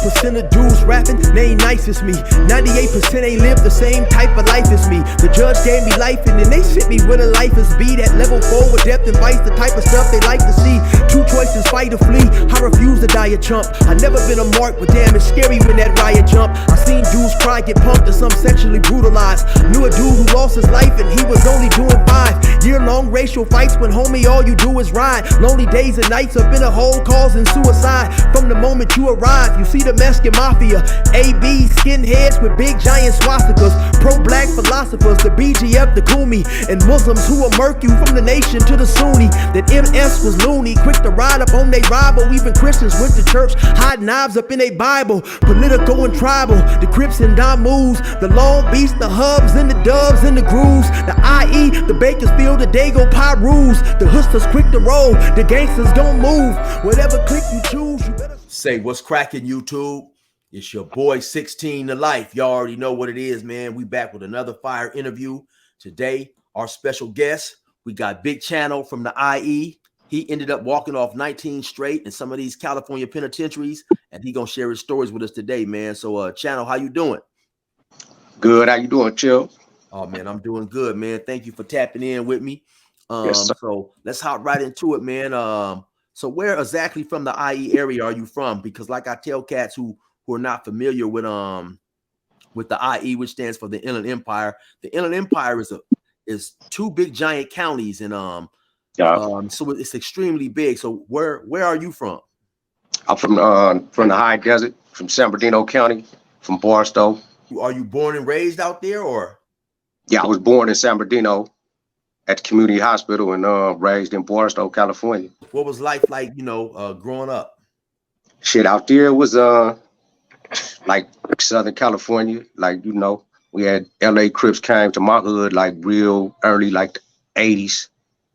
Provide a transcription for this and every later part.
1% of dudes rapping, they ain't nice as me. 98% ain't live the same type of life as me. The judge gave me life and then they sent me where the life is be. That level 4 with depth and vice, the type of stuff they like to see. Two choices, fight or flee. I refuse to die a chump. I never been a mark, but damn, it's scary when that riot jump. I seen dudes cry, get pumped, and some sexually brutalized. Knew a dude who lost his life and he was only doing 5 year-long racial fights when homie all you do is ride. Lonely days and nights up in a hole causing suicide. From the moment you arrive, you see the Mexican mafia, AB skinheads with big giant swastikas, pro-black philosophers, the BGF, the Kumi, and Muslims who will murk you from the nation to the Sunni. That MS was loony, quick to ride up on they rival. Even Christians went to church, hide knives up in a Bible. Political and tribal, the Crips and Damus, the Long Beach, the Hubs and the Dubs and the Grooves, the IE, the Bakersfield, the Dago Pyrus, the hustlers quick to roll, the gangsters don't move. Whatever click you choose, you better say what's cracking, YouTube. It's your boy 16 to Life. Y'all already know what it is, man. We back with another fire interview. Today, our special guest, we got Big Channel from the IE. He ended up walking off 19 straight in some of these California penitentiaries, and he gonna share his stories with us today, man. So, Channel, how you doing? Good. How you doing, Chill? Oh, man, I'm doing good, man. Thank you for tapping in with me. Yes, sir. So let's hop right into it, man. So where exactly from the IE area are you from? Because like I tell cats who are not familiar with the IE, which stands for the Inland Empire. The Inland Empire is two big giant counties, and so it's extremely big. So where are you from? I'm from the high desert, from San Bernardino County, from Barstow. Are you born and raised out there, or? Yeah, I was born in San Bernardino at the community hospital and raised in Barstow, California. What was life like, growing up? Shit, out there was like Southern California. Like, we had LA Crips came to my hood like real early, like the 80s,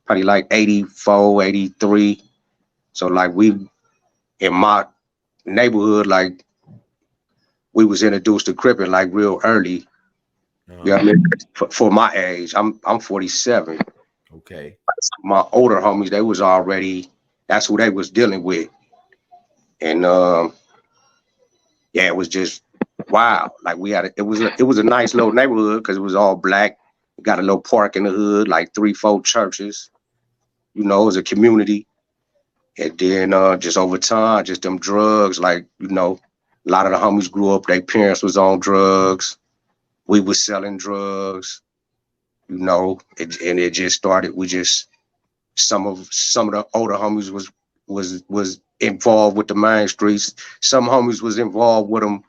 probably like 84, 83. So like in my neighborhood, like we was introduced to Crippin' like real early. Yeah, I mean, for my age, I'm 47. Okay. My older homies, they was already, that's who they was dealing with. And yeah, it was just wow. Like it was a nice little neighborhood because it was all black. We got a little park in the hood, like 3-4 churches. It was a community. And then just over time, just them drugs, like, a lot of the homies grew up, their parents was on drugs. We was selling drugs, and it just started. Some of the older homies was involved with the main streets. Some homies was involved with them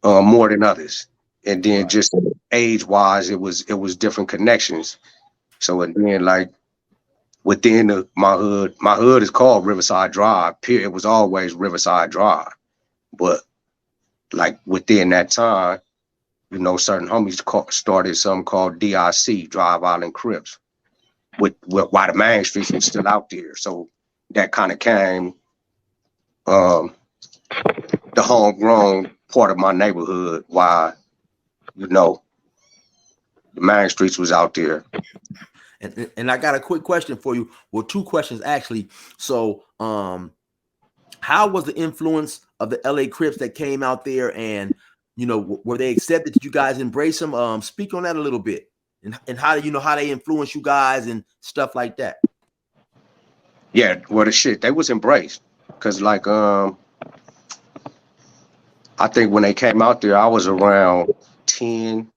more than others. And then just age wise, it was different connections. So and then like within my hood is called Riverside Drive. It was always Riverside Drive, but like within that time, certain homies started something called DIC, Drive Island Crips, while the main streets was still out there. So that kind of came the homegrown part of my neighborhood, while, the main streets was out there. And I got a quick question for you. Well, two questions actually. So how was the influence of the LA Crips that came out there, and were they accepted? Did you guys embrace them? Speak on that a little bit, and how how they influence you guys and stuff like that. Yeah, well, they was embraced, cause like I think when they came out there, I was around 10,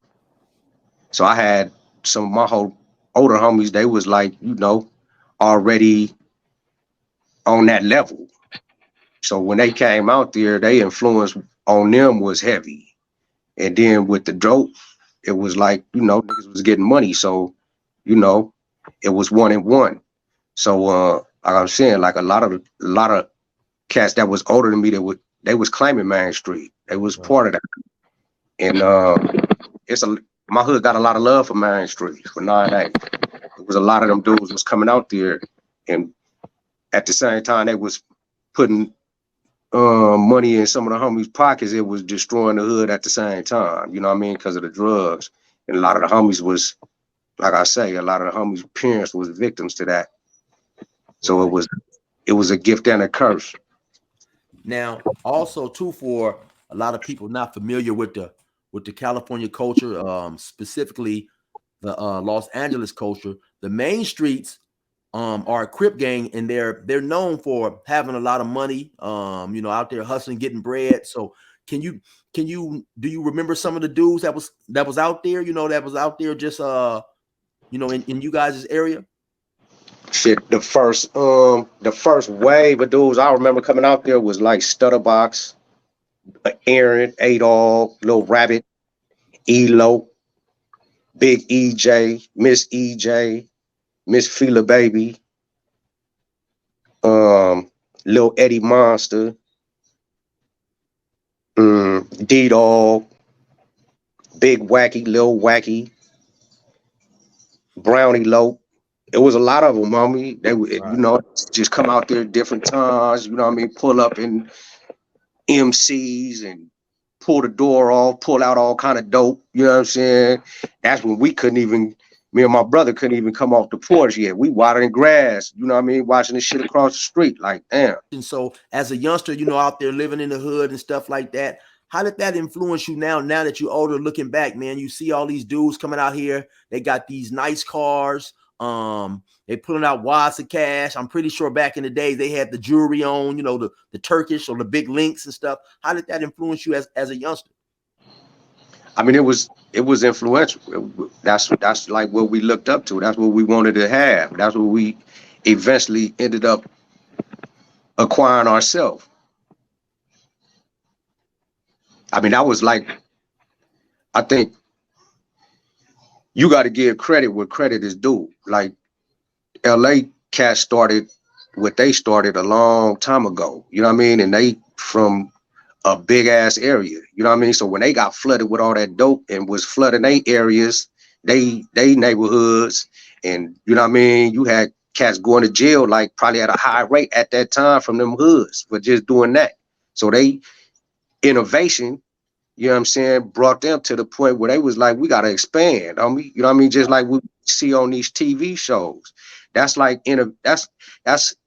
so I had some of my whole older homies. They was like already on that level. So when they came out there, they influence on them was heavy. And then with the dope, it was like, niggas was getting money. So, it was 1 and 1. So like I was saying, like a lot of cats that was older than me, they was claiming Main Street. They was part of that. And my hood got a lot of love for Main Street, for 9A. It was a lot of them dudes was coming out there, and at the same time they was putting money in some of the homies' pockets. It was destroying the hood at the same time, because of the drugs. And a lot of the homies was, like I say, a lot of the homies' parents was victims to that. So it was a gift and a curse. Now, also too, for a lot of people not familiar with the California culture, specifically the Los Angeles culture, the main streets are a Crip gang, and they're known for having a lot of money, out there hustling, getting bread. So can you do you remember some of the dudes that was out there, that was out there just in you guys' area? Shit, the first wave of dudes I remember coming out there was like Stutterbox, Aaron, Adol, Little Rabbit, Elo, Big EJ, Miss Fila Baby, Lil Eddie Monster, D Dog, Big Wacky, Lil Wacky, Brownie Lope. It was a lot of them, mommy. They would, Right. just come out there at different times. You know what I mean? Pull up in MCs and pull the door off, pull out all kind of dope. You know what I'm saying? That's when we couldn't even. Me and my brother couldn't even come off the porch yet. We watering grass. You know what I mean? Watching this shit across the street. Like, damn. And so, as a youngster, out there living in the hood and stuff like that, how did that influence you now? Now that you're older, looking back, man, you see all these dudes coming out here. They got these nice cars. They pulling out wads of cash. I'm pretty sure back in the day they had the jewelry on, the Turkish or the big links and stuff. How did that influence you as a youngster? I mean, it was influential. That's like what we looked up to. That's what we wanted to have. That's what we eventually ended up acquiring ourselves. I mean, that was like, I think you got to give credit where credit is due. Like LA cats started what they started a long time ago. You know what I mean? And they from a big ass area. You know what I mean? So when they got flooded with all that dope and was flooding their areas, they neighborhoods, and you know what I mean, you had cats going to jail like probably at a high rate at that time from them hoods for just doing that. So they innovation, you know what I'm saying, brought them to the point where they was like, we gotta expand. You know what I mean? Just like we see on these TV shows. That's like that's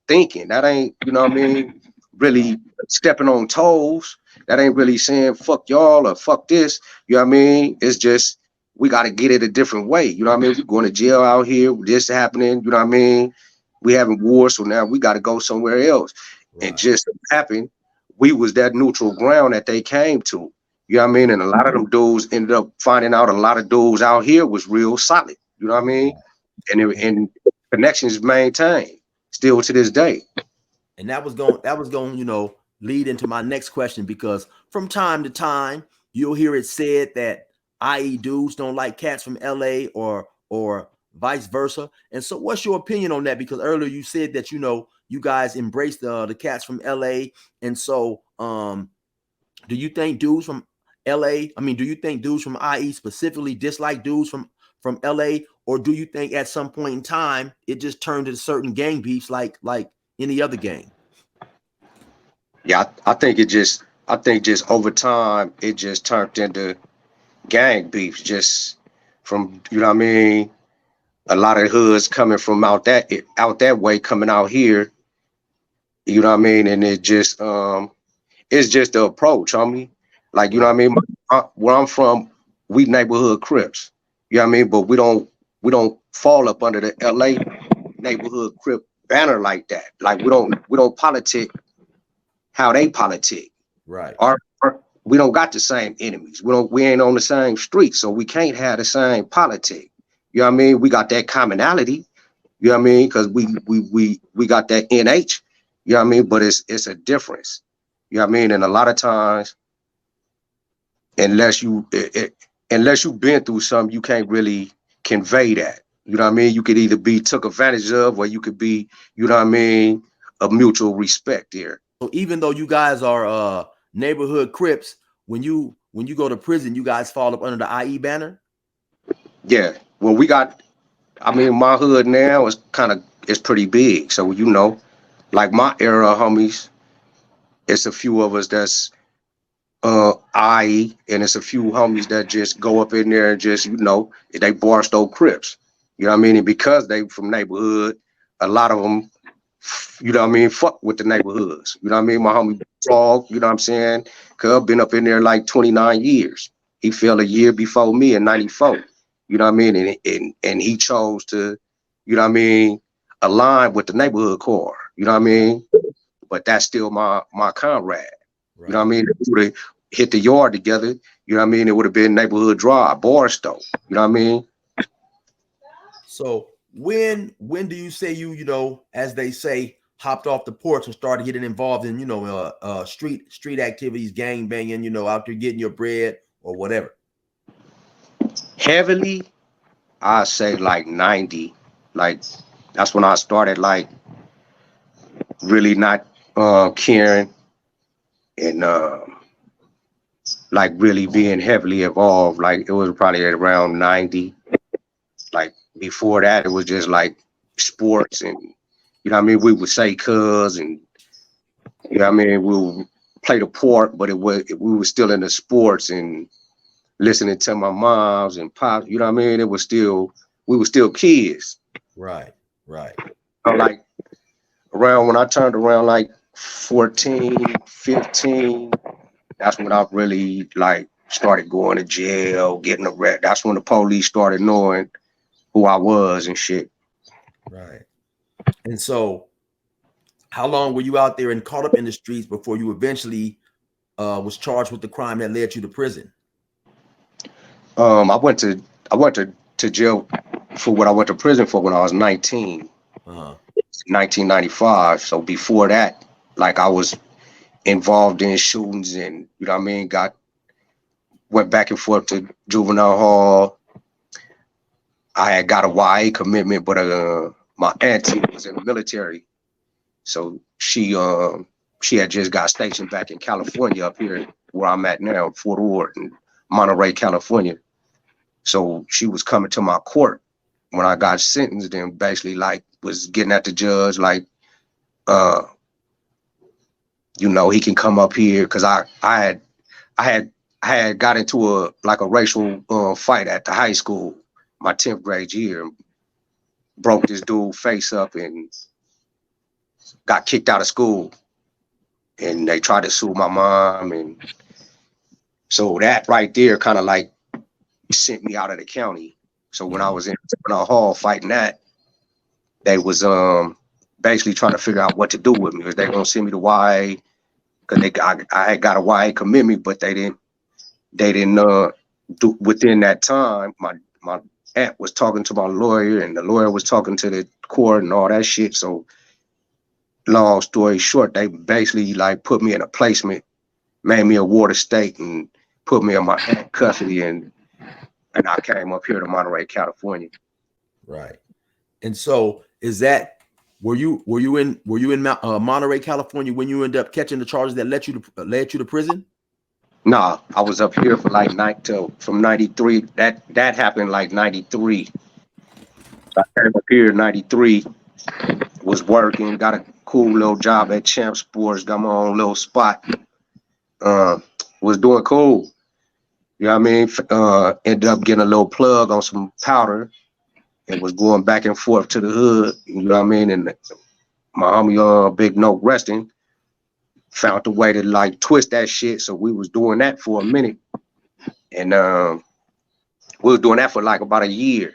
thinking. That ain't, you know what I mean, really stepping on toes. That ain't really saying fuck y'all or fuck this. You know what I mean? It's just we gotta get it a different way. You know what I mean? We're going to jail out here, this happening, you know what I mean? We having war, so now we gotta go somewhere else. Right. And just happened, we was that neutral ground that they came to. You know what I mean? And a lot of them dudes ended up finding out a lot of dudes out here was real solid. You know what I mean? And connections maintained still to this day. And that was going, lead into my next question, because from time to time you'll hear it said that IE dudes don't like cats from LA or vice versa. And so what's your opinion on that? Because earlier you said that, you guys embrace the cats from LA. And so do you think dudes from LA, do you think dudes from IE specifically dislike dudes from LA, or do you think at some point in time it just turned into certain gang beefs like any other gang? Yeah, I think just over time it just turned into gang beefs, just from, you know what I mean, a lot of hoods coming from out that way coming out here, you know what I mean, and it just it's just the approach, homie. Like, you know what I mean? Where I'm from, we neighborhood Crips. You know what I mean? But we don't fall up under the LA neighborhood Crip banner like that. Like we don't politic how they politic. Right. We don't got the same enemies. We ain't on the same street, so we can't have the same politic. You know what I mean? We got that commonality. You know what I mean? Because we got that NH. You know what I mean? But it's a difference. You know what I mean? And a lot of times, unless you've been through something, you can't really convey that. You know what I mean? You could either be took advantage of, or you could be, you know what I mean, a mutual respect there. So even though you guys are neighborhood Crips, when you go to prison, you guys fall up under the IE banner? Yeah. Well, my hood now is pretty big. So, like my era homies, it's a few of us that's IE, and it's a few homies that just go up in there and just, they Barstow Crips. You know what I mean? And because they from neighborhood, a lot of them you know what I mean, fuck with the neighborhoods. You know what I mean? My homie Frog, you know what I'm saying? Cub been up in there like 29 years. He fell a year before me in 94. You know what I mean? And he chose to, you know what I mean, align with the neighborhood core. You know what I mean? But that's still my comrade. Right. You know what I mean? If we would have hit the yard together, you know what I mean? It would have been neighborhood drive, Barstow. You know what I mean? So when do you say you know, as they say, hopped off the porch and started getting involved in, you know, street activities, gang banging, you know, out there getting your bread or whatever? Heavily, I say like 90. Like that's when I started like really not caring and like really being heavily involved. Like it was probably at around 90. Like before that, it was just like sports and you know what I mean. We would say cuz and you know what I mean. We would play the part, but we were still in the sports and listening to my moms and pops. You know what I mean. We were still kids. Right. Like around when I turned around like 14, 15, that's when I really like started going to jail, getting arrested. That's when the police started knowing who I was and shit. Right. And so how long were you out there and caught up in the streets before you eventually was charged with the crime that led you to prison? I went to jail for what I went to prison for when I was 19. 1995. So before that, like I was involved in shootings and you know what I mean, went back and forth to juvenile hall. I had got a YA commitment, but my auntie was in the military. So she had just got stationed back in California up here where I'm at now, Fort Ord in Monterey, California. So she was coming to my court when I got sentenced and basically like was getting at the judge like, you know, he can come up here because I had got into a racial fight at the high school my 10th grade year, broke this dude face up and got kicked out of school. And they tried to sue my mom. And so that right there kind of like sent me out of the county. So when I was in juvenile hall fighting that, they was basically trying to figure out what to do with me. Was they gonna send me to YA? Because I had got a YA commitment, but they didn't do within that time. My aunt was talking to my lawyer, and the lawyer was talking to the court and all that shit. So long story short, they basically like put me in a placement, made me a ward of state, and put me in my aunt custody, and I came up here to Monterey, California. Right. And so is that were you in Monterey, California when you ended up catching the charges that led you to prison? Nah, I was up here for like from 93. That happened like 93. I came up here in 93, was working, got a cool little job at Champ Sports, got my own little spot. Was doing cool. You know what I mean? Ended up getting a little plug on some powder and was going back and forth to the hood. You know what I mean? And my homie, Big Note Resting, found a way to like twist that shit. So we was doing that for a minute. And we was doing that for like about a year.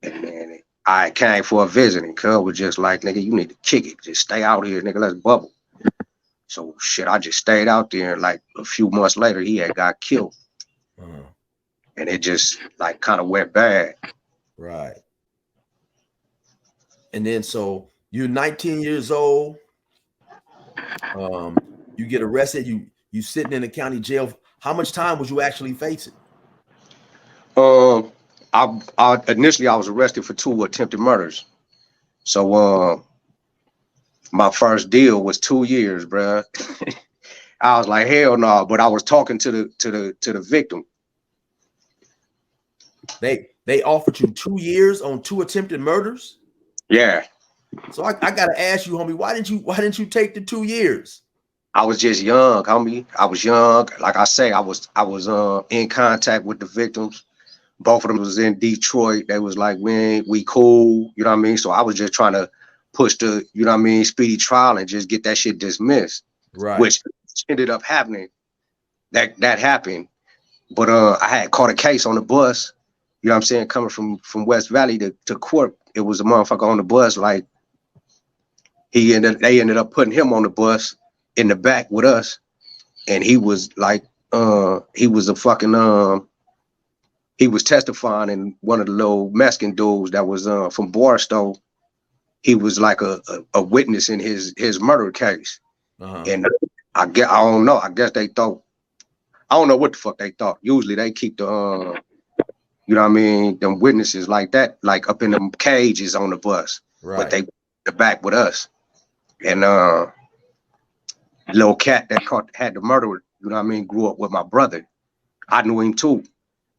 And then I came for a visit and Cub was just like, nigga, you need to kick it. Just stay out here, nigga, let's bubble. So shit, I just stayed out there. And like a few months later, he had got killed. And it just like kind of went bad. Right. And then so you're 19 years old. You get arrested. You sitting in the county jail. How much time was you actually facing? I initially I was arrested for 2 attempted murders. So my first deal was 2 years, bruh. I was like, hell no, but I was talking to the victim. They offered you 2 years on 2 attempted murders? Yeah. So I gotta ask you, homie, why didn't you take the 2 years? I was just young, homie. I was young. Like I say, I was in contact with the victims. Both of them was in Detroit. They was like, we cool, you know what I mean? So I was just trying to push the, you know what I mean, speedy trial and just get that shit dismissed. Right. Which ended up happening. That happened. But I had caught a case on the bus, you know what I'm saying, coming from West Valley to court. It was a motherfucker on the bus, like they ended up putting him on the bus in the back with us, and he was like he was a fucking he was testifying in one of the little Mexican dudes that was from Barstow. He was like a witness in his murder case. And I don't know. I guess they thought, I don't know what the fuck they thought. Usually they keep the you know what I mean, them witnesses like that, like up in them cages on the bus. Right. But they the back with us. And little cat that had the murder, you know what I mean, grew up with my brother. I knew him too.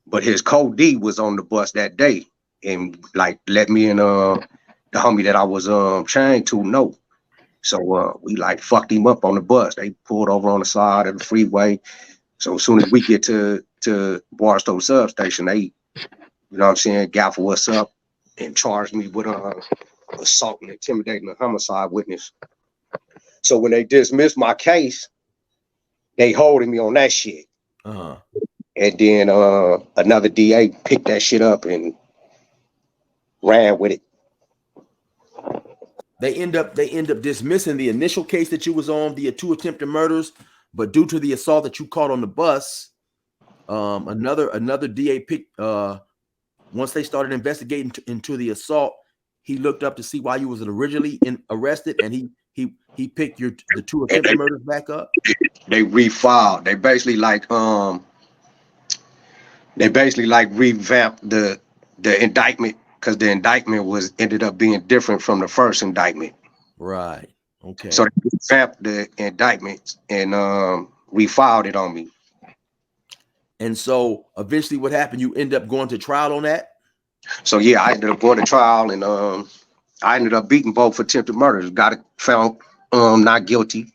But his co-D was on the bus that day and like let me and the homie that I was chained to know. So we like fucked him up on the bus. They pulled over on the side of the freeway. So as soon as we get to Barstow substation, they, you know what I'm saying, gaffle us up and charged me with assault and intimidating a homicide witness. So when they dismissed my case, they holding me on that shit. And then another DA picked that shit up and ran with it. They end up dismissing the initial case that you was on, the 2 attempted murders, but due to the assault that you caught on the bus, another DA picked. Once they started investigating into the assault, he looked up to see why you was originally arrested, and he picked the 2 attempted murders back up. They refiled. They basically revamped the indictment, because the indictment ended up being different from the first indictment. Right. Okay. So they revamped the indictment and refiled it on me. And so eventually what happened? You end up going to trial on that? So yeah, I ended up going to trial, and I ended up beating both attempted murders. Got found not guilty.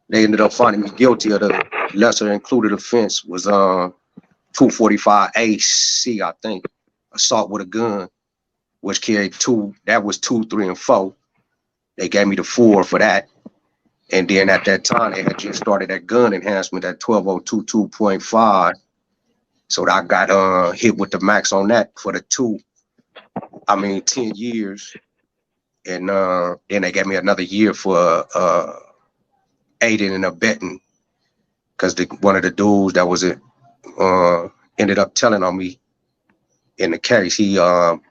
They ended up finding me guilty of the lesser included offense was 245 AC, I think, assault with a gun, which carried 2. That was 2, 3, and 4. They gave me the 4 for that. And then at that time, they had just started that gun enhancement at 12022.5. So I got hit with the max on that for the 2. 10 years. And then they gave me another year for aiding and abetting, because one of the dudes that was ended up telling on me in the case, he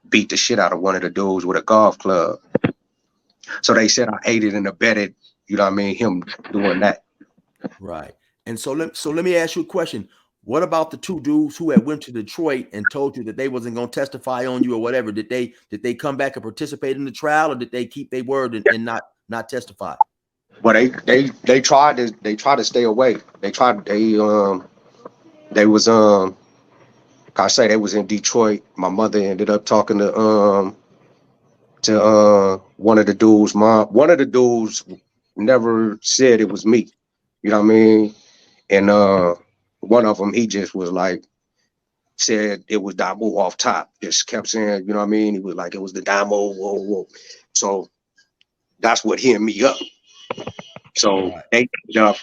beat the shit out of one of the dudes with a golf club. So they said I aided and abetted, you know what I mean, him doing that. Right. And so let me ask you a question. What about the 2 dudes who had went to Detroit and told you that they wasn't going to testify on you or whatever? Did they come back and participate in the trial, or did they keep their word and not testify? Well, they tried to stay away. They was I say they was in Detroit. My mother ended up talking to one of the dudes' mom. One of the dudes never said it was me. You know what I mean? And one of them, he just was like, said it was Damo off top. Just kept saying, you know what I mean? He was like, it was the Damo, whoa. So that's what hit me up. So they ended up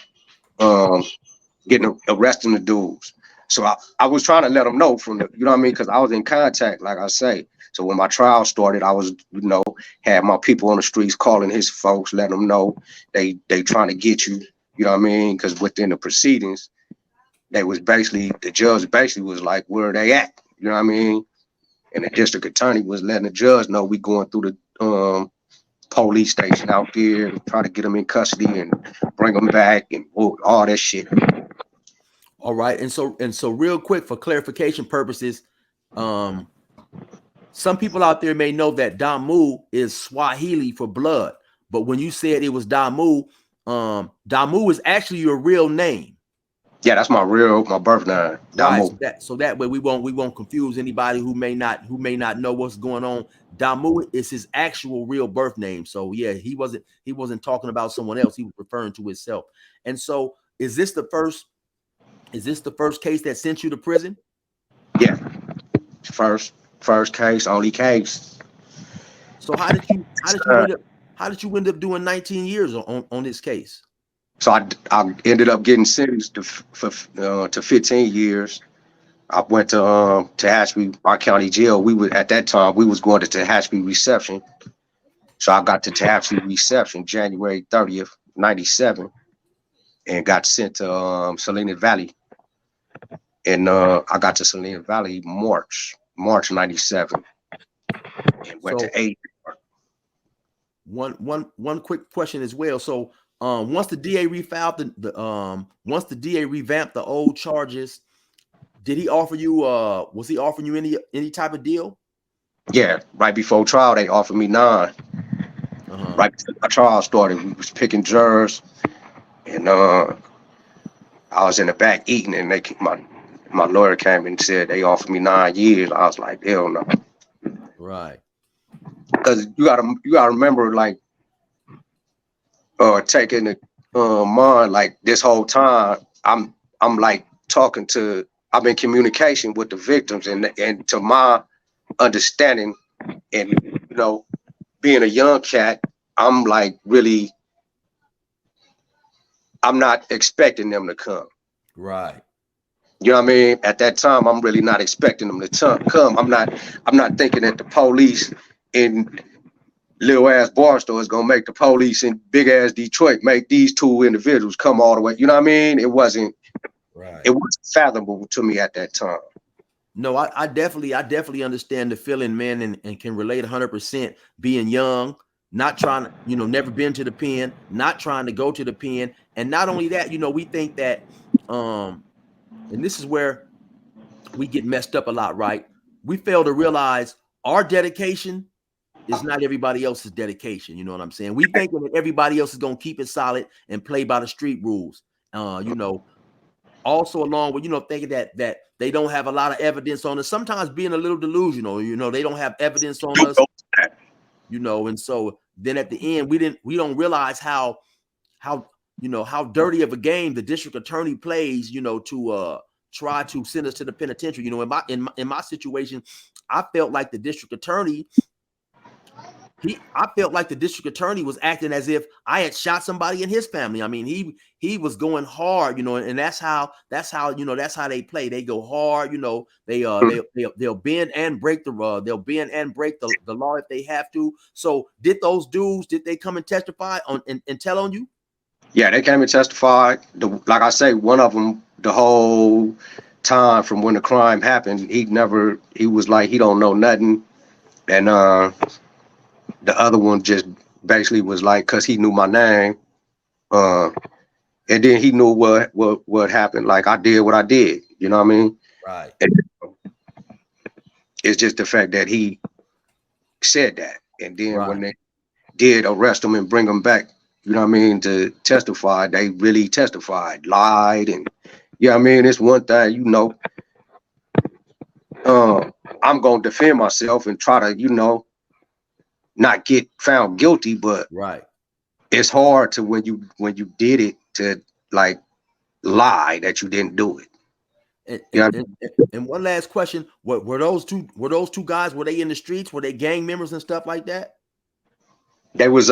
getting arresting the dudes. So I was trying to let them know from the, you know what I mean? Because I was in contact, like I say. So when my trial started, I was, you know, had my people on the streets calling his folks, letting them know they trying to get you, you know what I mean? Because within the proceedings, they was basically, the judge basically was like, where are they at? You know what I mean? And the district attorney was letting the judge know we going through the police station out there, try to get them in custody and bring them back and all that shit. All right. And so real quick, for clarification purposes, some people out there may know that Damu is Swahili for blood, but when you said it was Damu, Damu is actually your real name. Yeah, that's my birth name. Damu. Right, so that way we won't confuse anybody who may not know what's going on. Damu is his actual real birth name. So yeah, he wasn't talking about someone else. He was referring to himself. And so is this the first case that sent you to prison? Yeah. First case, only case. So how did how did you end up doing 19 years on this case? So I ended up getting sentenced to 15 years. I went to Tehachapi, our county jail. We were at that time we was going to Tehachapi reception. So I got to Tehachapi reception January 30th, 97, and got sent to Salinas Valley. And I got to Salinas Valley March 97, and went to 8. One quick question as well. So once the DA refiled once the DA revamped the old charges, did he offer you was he offering you any type of deal? Yeah, right before trial they offered me 9. Right before my trial started, we was picking jurors, and I was in the back eating, and my lawyer came and said they offered me 9 years. I was like, hell no. Right. Because you gotta remember, like, taking the mind, like, this whole time I'm like talking to, I'm in communication with the victims, and to my understanding, and being a young cat, I'm like really, I'm not expecting them to come. Right. You know what I mean? At that time, I'm really not expecting them to come. I'm not thinking that the police in little ass Barstow is gonna make the police in big ass Detroit make these 2 individuals come all the way. You know what I mean? It wasn't fathomable to me at that time. No, I definitely understand the feeling, man, and can relate 100%. Being young, not trying to, never been to the pen, not trying to go to the pen, and not only that, we think that, and this is where we get messed up a lot, right? We fail to realize our dedication is not everybody else's dedication. You know what I'm saying? We think that everybody else is gonna keep it solid and play by the street rules. Also along with thinking that they don't have a lot of evidence on us, sometimes being a little delusional. They don't have evidence on us. And so then at the end we don't realize how dirty of a game the district attorney plays, to try to send us to the penitentiary. In my situation, I felt like the district attorney was acting as if I had shot somebody in his family. I mean, he was going hard, and that's how they play. They go hard, they'll bend and break the law if they have to. So did those dudes, did they come and testify on and tell on you? Yeah, they came and testified. Like I say, one of them, the whole time from when the crime happened, he was like, he don't know nothing. And the other one just basically was like, cause he knew my name. And then he knew what happened. Like, I did what I did. You know what I mean? Right. And it's just the fact that he said that. And then when they did arrest him and bring him back, you know what I mean, to testify, they really testified, lied. And I mean, it's one thing, I'm going to defend myself and try to, not get found guilty, but it's hard to when you did it to like lie that you didn't do it. And one last question: were those two guys? Were they in the streets? Were they gang members and stuff like that? They was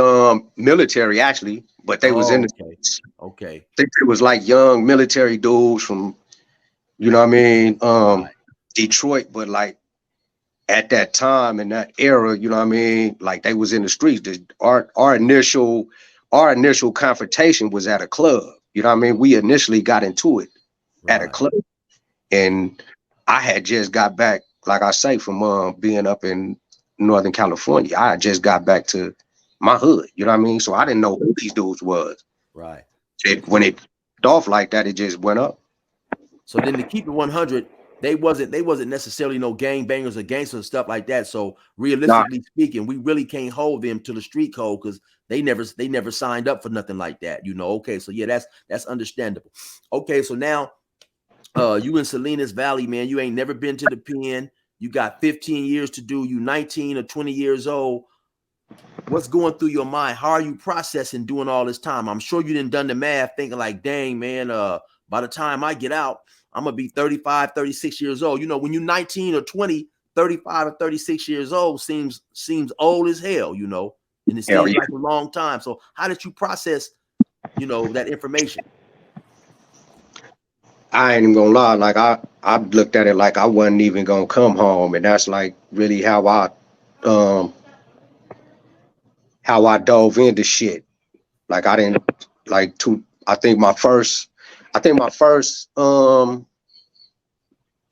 military actually, but they was in the streets. Okay. I think it was like young military dudes from, Detroit, but like at that time in that era, you know what I mean? Like they was in the streets. Our initial confrontation was at a club. You know what I mean? We initially got into it at a club, and I had just got back, like I say, from being up in Northern California. I had just got back to my hood. You know what I mean? So I didn't know who these dudes was. Right. When it off like that, it just went up. So then to keep it 100. They wasn't necessarily no gang bangers or gangsters and stuff like that. So realistically speaking, we really can't hold them to the street code because they never signed up for nothing like that. Okay. So yeah, that's understandable. Okay. So now you in Salinas Valley, man, you ain't never been to the pen. You got 15 years to do. You 19 or 20 years old. What's going through your mind? How are you processing doing all this time? I'm sure you didn't done the math thinking like, dang, man, by the time I get out, I'm going to be 35, 36 years old. When you're 19 or 20, 35 or 36 years old seems old as hell, and it seems like a long time. So how did you process, you know, that information? I ain't even gonna lie, like I looked at it like I wasn't even gonna come home, and that's like really um how I dove into shit. Like I didn't like to. I think my first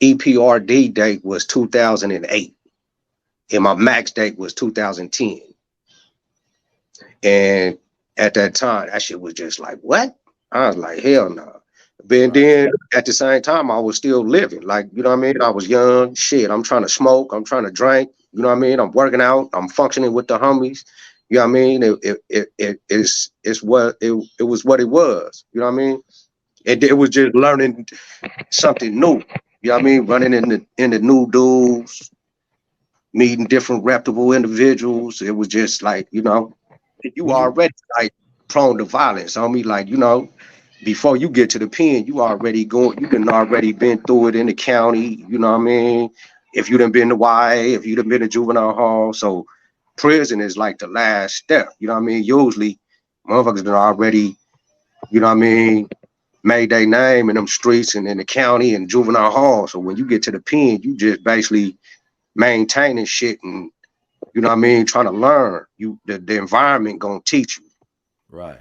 EPRD date was 2008, and my max date was 2010. And at that time, that shit was just like, what? I was like, hell no. But then at the same time, I was still living. Like, you know what I mean? I was young. Shit, I'm trying to smoke. I'm trying to drink. You know what I mean? I'm working out. I'm functioning with the homies. You know what I mean? It was what it was. You know what I mean? It was just learning something new. You know what I mean? Running into new dudes, meeting different reputable individuals. It was just like, you know, you already like prone to violence. I mean, like, you know, before you get to the pen, you done already been through it in the county, you know what I mean? If you done been to YA, if you done been to juvenile hall. So prison is like the last step, you know what I mean? Usually motherfuckers done already, you know what I mean, made their name in them streets and in the county and juvenile hall. So when you get to the pen, you just basically maintaining shit and, you know what I mean, trying to learn. The environment gonna teach you. Right.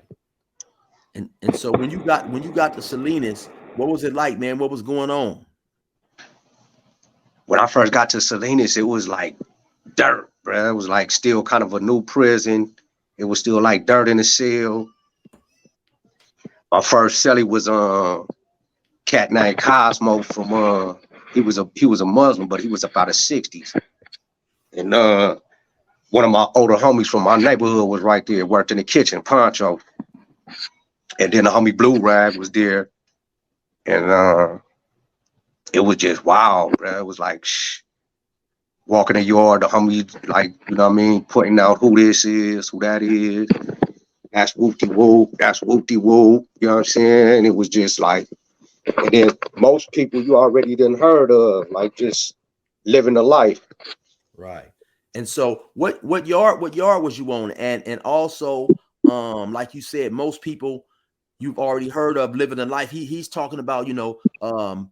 And so when you got to Salinas, what was it like, man? What was going on? When I first got to Salinas, it was like dirt, bro. It was like still kind of a new prison. It was still like dirt in the cell. My first cellie was cat named Cosmo from he was a Muslim, but he was about his 60s. And one of my older homies from my neighborhood was right there, worked in the kitchen, Poncho. And then the homie Blue Rag was there. And it was just wild, bro. It was like walking the yard, the homie, like, you know what I mean, pointing out who this is, who that is. That's whoopty whoop, that's whoopty whoop. You know what I'm saying? And it was just like, and then most people you already done heard of, like just living the life. Right. And so what yard was you on? And also, like you said, most people you've already heard of living a life. He's talking about, you know,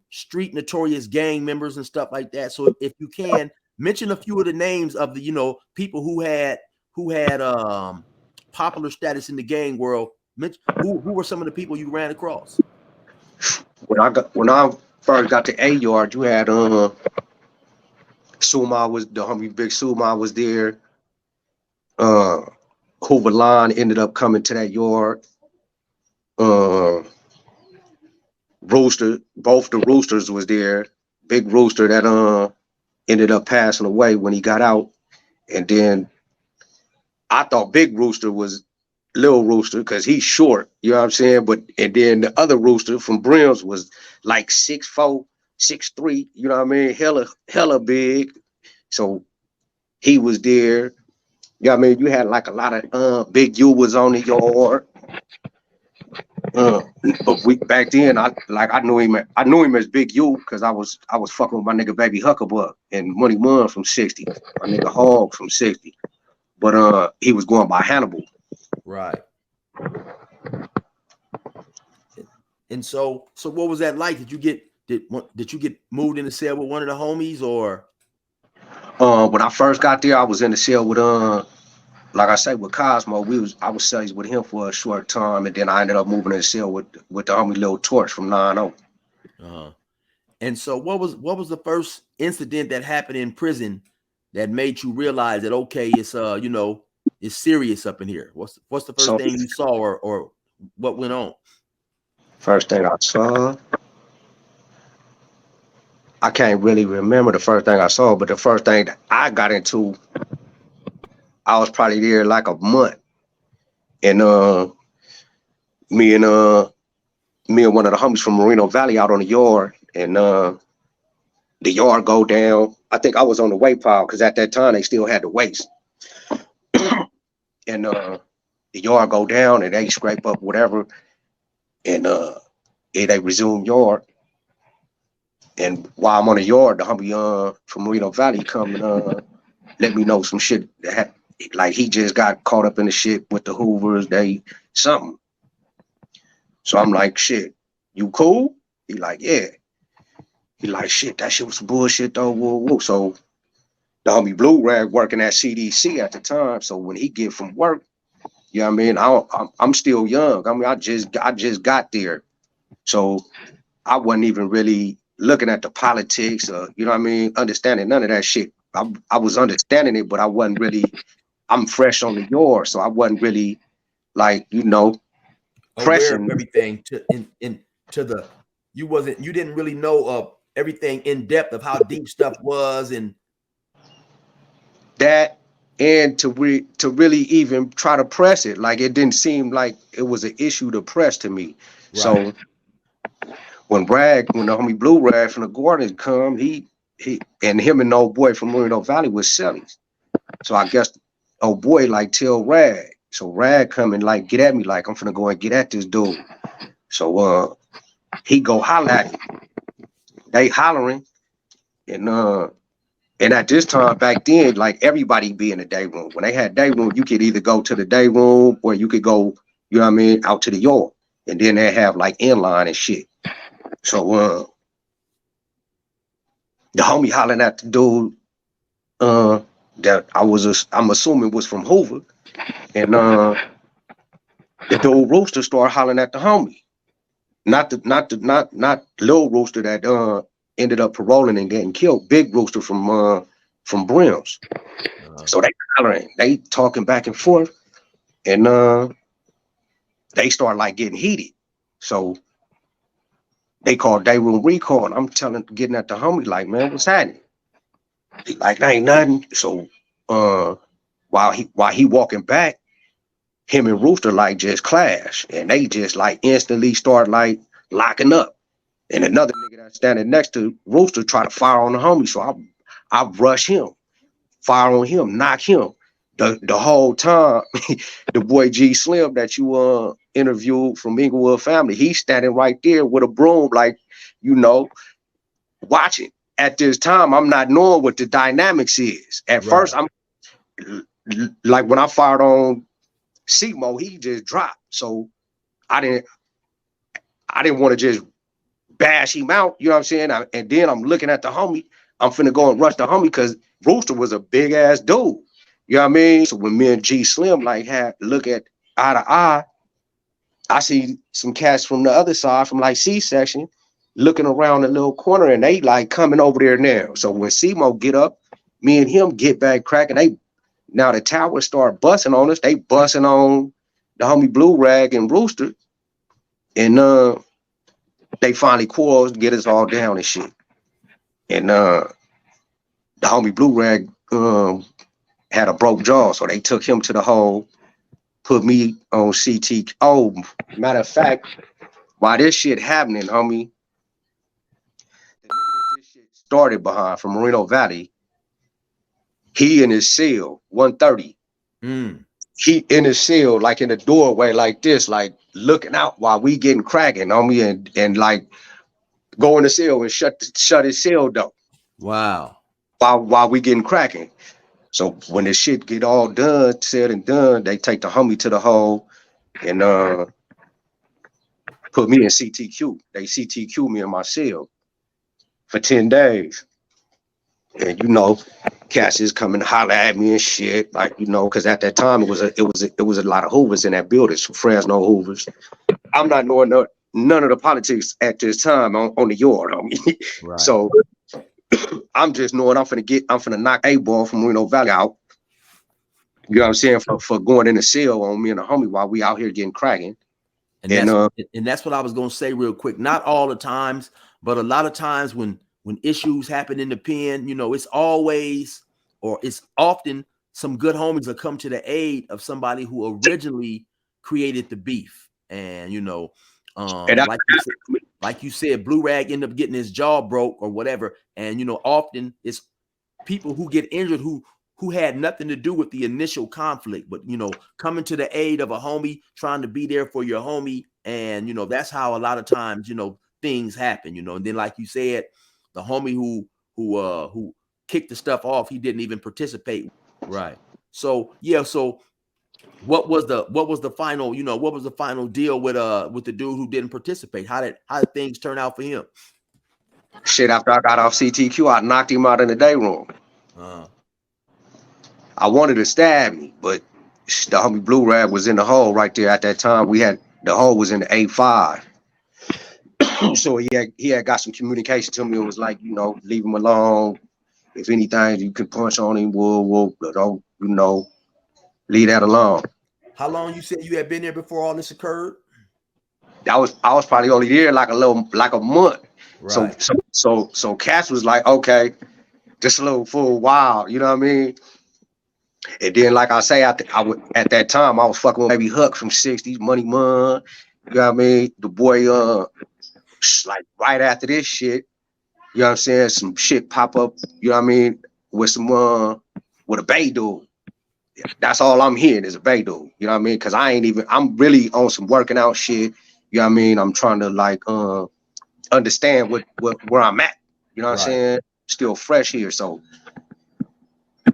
street notorious gang members and stuff like that. So if you can mention a few of the names of the, you know, people who had popular status in the gang world. Who were some of the people you ran across? When I first got to A Yard, you had Suma was the homie Big Suma was there. Hoover Line ended up coming to that yard. Rooster, both the Roosters was there. Big Rooster that ended up passing away when he got out. And then I thought Big Rooster was Little Rooster because he's short, you know what I'm saying? And then the other Rooster from Brims was like 6'4", 6'3", you know what I mean? Hella big. So he was there. You know what I mean? You had like a lot of Big U was on the yard. But back then, I knew him as Big U because I was fucking with my nigga Baby Hucklebuck and Money Mun from 60, my nigga Hog from 60. But he was going by Hannibal. Right. And so what was that like? Did you get moved in the cell with one of the homies or? When I first got there, I was in the cell with like I said, with Cosmo. I was cellies with him for a short time, and then I ended up moving in the cell with the homie Lil Torch from 9-0. And so what was the first incident that happened in prison that made you realize that okay, it's you know, it's serious up in here? What's the first thing you saw or what went on? First thing I saw, I can't really remember the first thing I saw, but the first thing that I got into, I was probably there like a month, and me and one of the homies from Moreno Valley out on the yard, and the yard go down. I think I was on the weight pile because at that time they still had the weights, and the yard go down and they scrape up whatever, and they resume yard. And while I'm on the yard, the homie from Moreno Valley come and let me know some shit that like he just got caught up in the shit with the Hoovers, they something. So I'm like, shit, you cool? He like, yeah. He like, shit, that shit was some bullshit though. Whoa, whoa. So the homie Blue Rag working at CDC at the time. So when he get from work, you know what I mean? I'm still young. I mean, I just got there. So I wasn't even really looking at the politics or, you know what I mean, understanding none of that shit. I was understanding it, but I wasn't really, I'm fresh on the yard. So I wasn't really like, you know, aware of pressing everything you didn't really know of everything in depth of how deep stuff was and that, and to really even try to press it. Like it didn't seem like it was an issue to press to me. right. So when the homie Blue Rag from the Gordons come, he and him and the old boy from Moreno Valley was sellies. So I guess old boy like tell Rag. So Rag come and like get at me like I'm finna go and get at this dude. So he go holler at me. They hollering and at this time back then, like everybody be in the day room. When they had day room, you could either go to the day room or you could go, you know what I mean, out to the yard. And then they have like inline and shit. So the homie hollering at the dude that I'm assuming was from Hoover. And the dude Rooster started hollering at the homie. Not Lil Rooster that ended up paroling and getting killed. Big Rooster from Brims. So they hollering, they talking back and forth, and they start like getting heated. So they called day room recall, and I'm getting at the homie like, man, what's happening? He like, there ain't nothing. So while he walking back, him and Rooster like just clash, and they just like instantly start like locking up. And another nigga that's standing next to Rooster try to fire on the homie, so I rush him, fire on him, knock him. The whole time, the boy G Slim that you interviewed from Inglewood Family, he's standing right there with a broom, like, you know, watching. At this time, I'm not knowing what the dynamics is. At first, I'm like when I fired on Simo, he just dropped. So I didn't want to just bash him out, you know what I'm saying? And then I'm looking at the homie. I'm finna go and rush the homie because Rooster was a big ass dude. You know what I mean? So when me and G Slim like had look at eye to eye, I see some cats from the other side, from like C section, looking around the little corner, and they like coming over there now. So when Simo get up, me and him get back cracking. Now the towers start busting on us. They busting on the homie Blue Rag and Rooster, and they finally quarrels, get us all down and shit. And the homie Blue Rag had a broke jaw, so they took him to the hole, put me on CT. Oh, matter of fact, while this shit happening, homie, the nigga that this shit started behind from Moreno Valley, he in his cell, 130. He in his cell, like in the doorway, like this, like looking out while we getting cracking on me, and like go in the cell and shut his cell door. Wow. While we getting cracking. So when this shit get all done, said and done, they take the homie to the hole and put me in CTQ. They CTQ me in my cell for 10 days. And you know, cats is coming to holler at me and shit, like, you know, because at that time it was a lot of Hoovers in that building, some Fresno Hoovers. I'm not knowing none of the politics at this time on the yard, homie. Right. So I'm just knowing I'm finna knock a ball from Reno Valley out. You know what I'm saying? For going in the cell on me and the homie while we out here getting cracking. And that's what I was gonna say real quick. Not all the times, but a lot of times when issues happen in the pen, you know, it's often some good homies that come to the aid of somebody who originally created the beef. And you know, like you said, Blue Rag ended up getting his jaw broke or whatever. And you know, often it's people who get injured who had nothing to do with the initial conflict, but you know, coming to the aid of a homie, trying to be there for your homie. And you know, that's how a lot of times, you know, things happen, you know. And then like you said, the homie who kicked the stuff off, he didn't even participate. Right. So yeah, so what was the final, what was the final deal with the dude who didn't participate? How did things turn out for him? Shit, after I got off CTQ, I knocked him out in the day room. Uh, I wanted to stab me, but the homie Blue Rag was in the hole right there at that time. The hole was in the A5. So he had got some communication to me. It was like, leave him alone. If anything, you can punch on him. We'll don't, leave that alone. how long you said you had been there before all this occurred? I was probably only there like a month. Right. So Cass was like, okay, just a little for a while, you know what I mean? And then, like I say, at that time, I was fucking with Baby Huck from 60s, Money Mun, you know what I mean? The boy, like right after this shit, you know what I'm saying? Some shit pop up, you know what I mean? With some, with a Bay dude. That's all I'm hearing is a Bay dude, you know what I mean? Cause I'm really on some working out shit, you know what I mean? I'm trying to like, understand where I'm at, you know what I'm saying? Still fresh here, so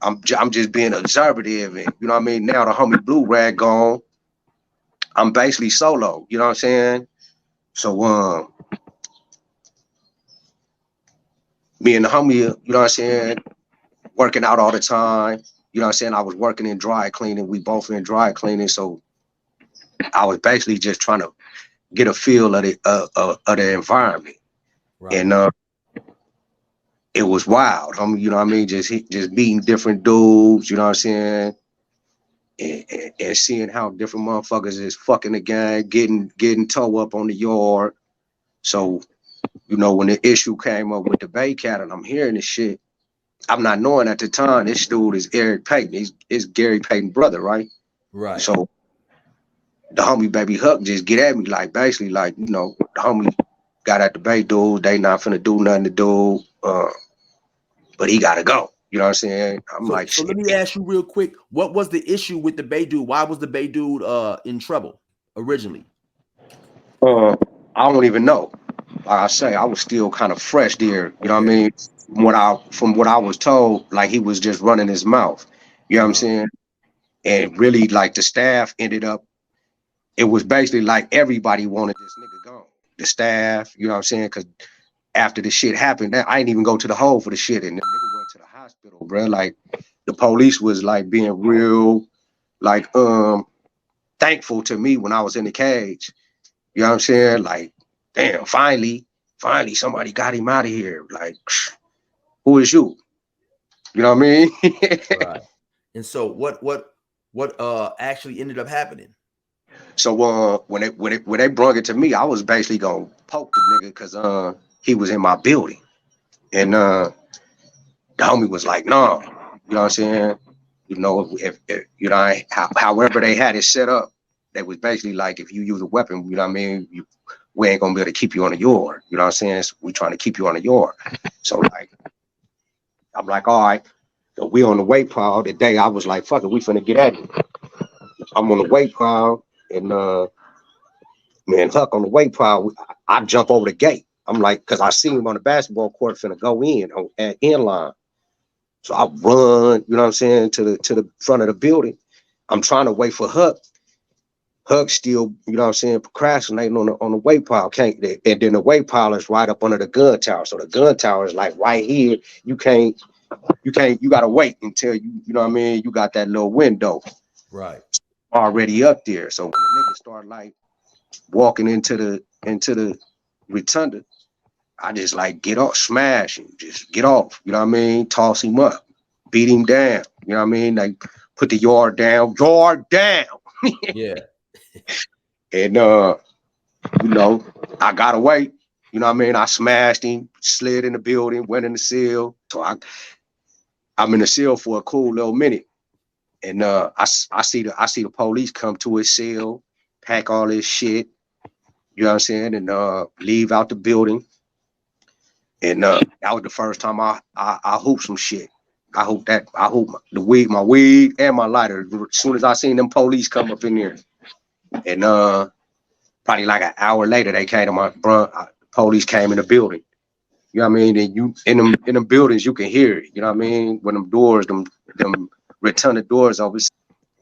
I'm just being observative, and you know what I mean. Now the homie Blue Rag gone, I'm basically solo, you know what I'm saying? So me and the homie, you know what I'm saying, working out all the time, you know what I'm saying. I was working in dry cleaning, we both in dry cleaning, so I was basically just trying to get a feel of the environment, and it was wild. You know what I mean? Just meeting different dudes, you know what I'm saying? And seeing how different motherfuckers is fucking the gang, getting toe up on the yard. So, when the issue came up with the Bay Cat and I'm hearing this shit, I'm not knowing at the time this dude is Eric Payton. He's Gary Payton's brother, right? Right. So the homie Baby Huck just get at me like basically like, the homie got at the Bay dude, they not finna do nothing to do. But he gotta go. You know what I'm saying? So let me ask you real quick. What was the issue with the Bay dude? Why was the Bay dude in trouble originally? I don't even know. Like I say, I was still kind of fresh there. You know what I mean? From what I was told, like he was just running his mouth. You know what I'm saying? And really, like the staff ended up. It was basically like everybody wanted this nigga gone. The staff, you know what I'm saying? Because after the shit happened, I didn't even go to the hole for the shit, and the nigga went to the hospital, bro. Like the police was like being real, like thankful to me when I was in the cage. You know what I'm saying? Like, damn, finally somebody got him out of here. Like, who is you? You know what I mean? Right. And so what actually ended up happening? So when they brought it to me, I was basically gonna poke the nigga because he was in my building, and the homie was like, "No," you know what I'm saying? If however they had it set up, they was basically like, if you use a weapon, you know what I mean, we ain't gonna be able to keep you on the yard. You know what I'm saying? So we trying to keep you on the yard. So like, I'm like, all right. So we on the weight pile. The day I was like, fuck it, we finna get at it. I'm on the weight pile, and man, Huck on the weight pile. I jump over the gate. I'm like, cause I see him on the basketball court finna go in at inline. So I run, you know what I'm saying, to the front of the building. I'm trying to wait for Huck. Huck still, you know what I'm saying, procrastinating on the weight pile. And then the weight pile is right up under the gun tower. So the gun tower is like right here. You gotta wait until you know what I mean, you got that little window. Right. Already up there. So when the niggas start like walking into the rotunda, I just like get off, smash him, just get off, you know what I mean? Toss him up, beat him down, you know what I mean? Like put the yard down. Yeah. And I got away, you know what I mean? I smashed him, slid in the building, went in the cell. So I'm in the cell for a cool little minute. And I see the police come to his cell, pack all this shit, you know what I'm saying, and leave out the building. And that was the first time I hooped some shit. I hooped my weed and my lighter. As soon as I seen them police come up in there, and probably like an hour later they came to my police came in the building. You know what I mean? And you in them buildings you can hear it. You know what I mean? When them doors, them return the doors over.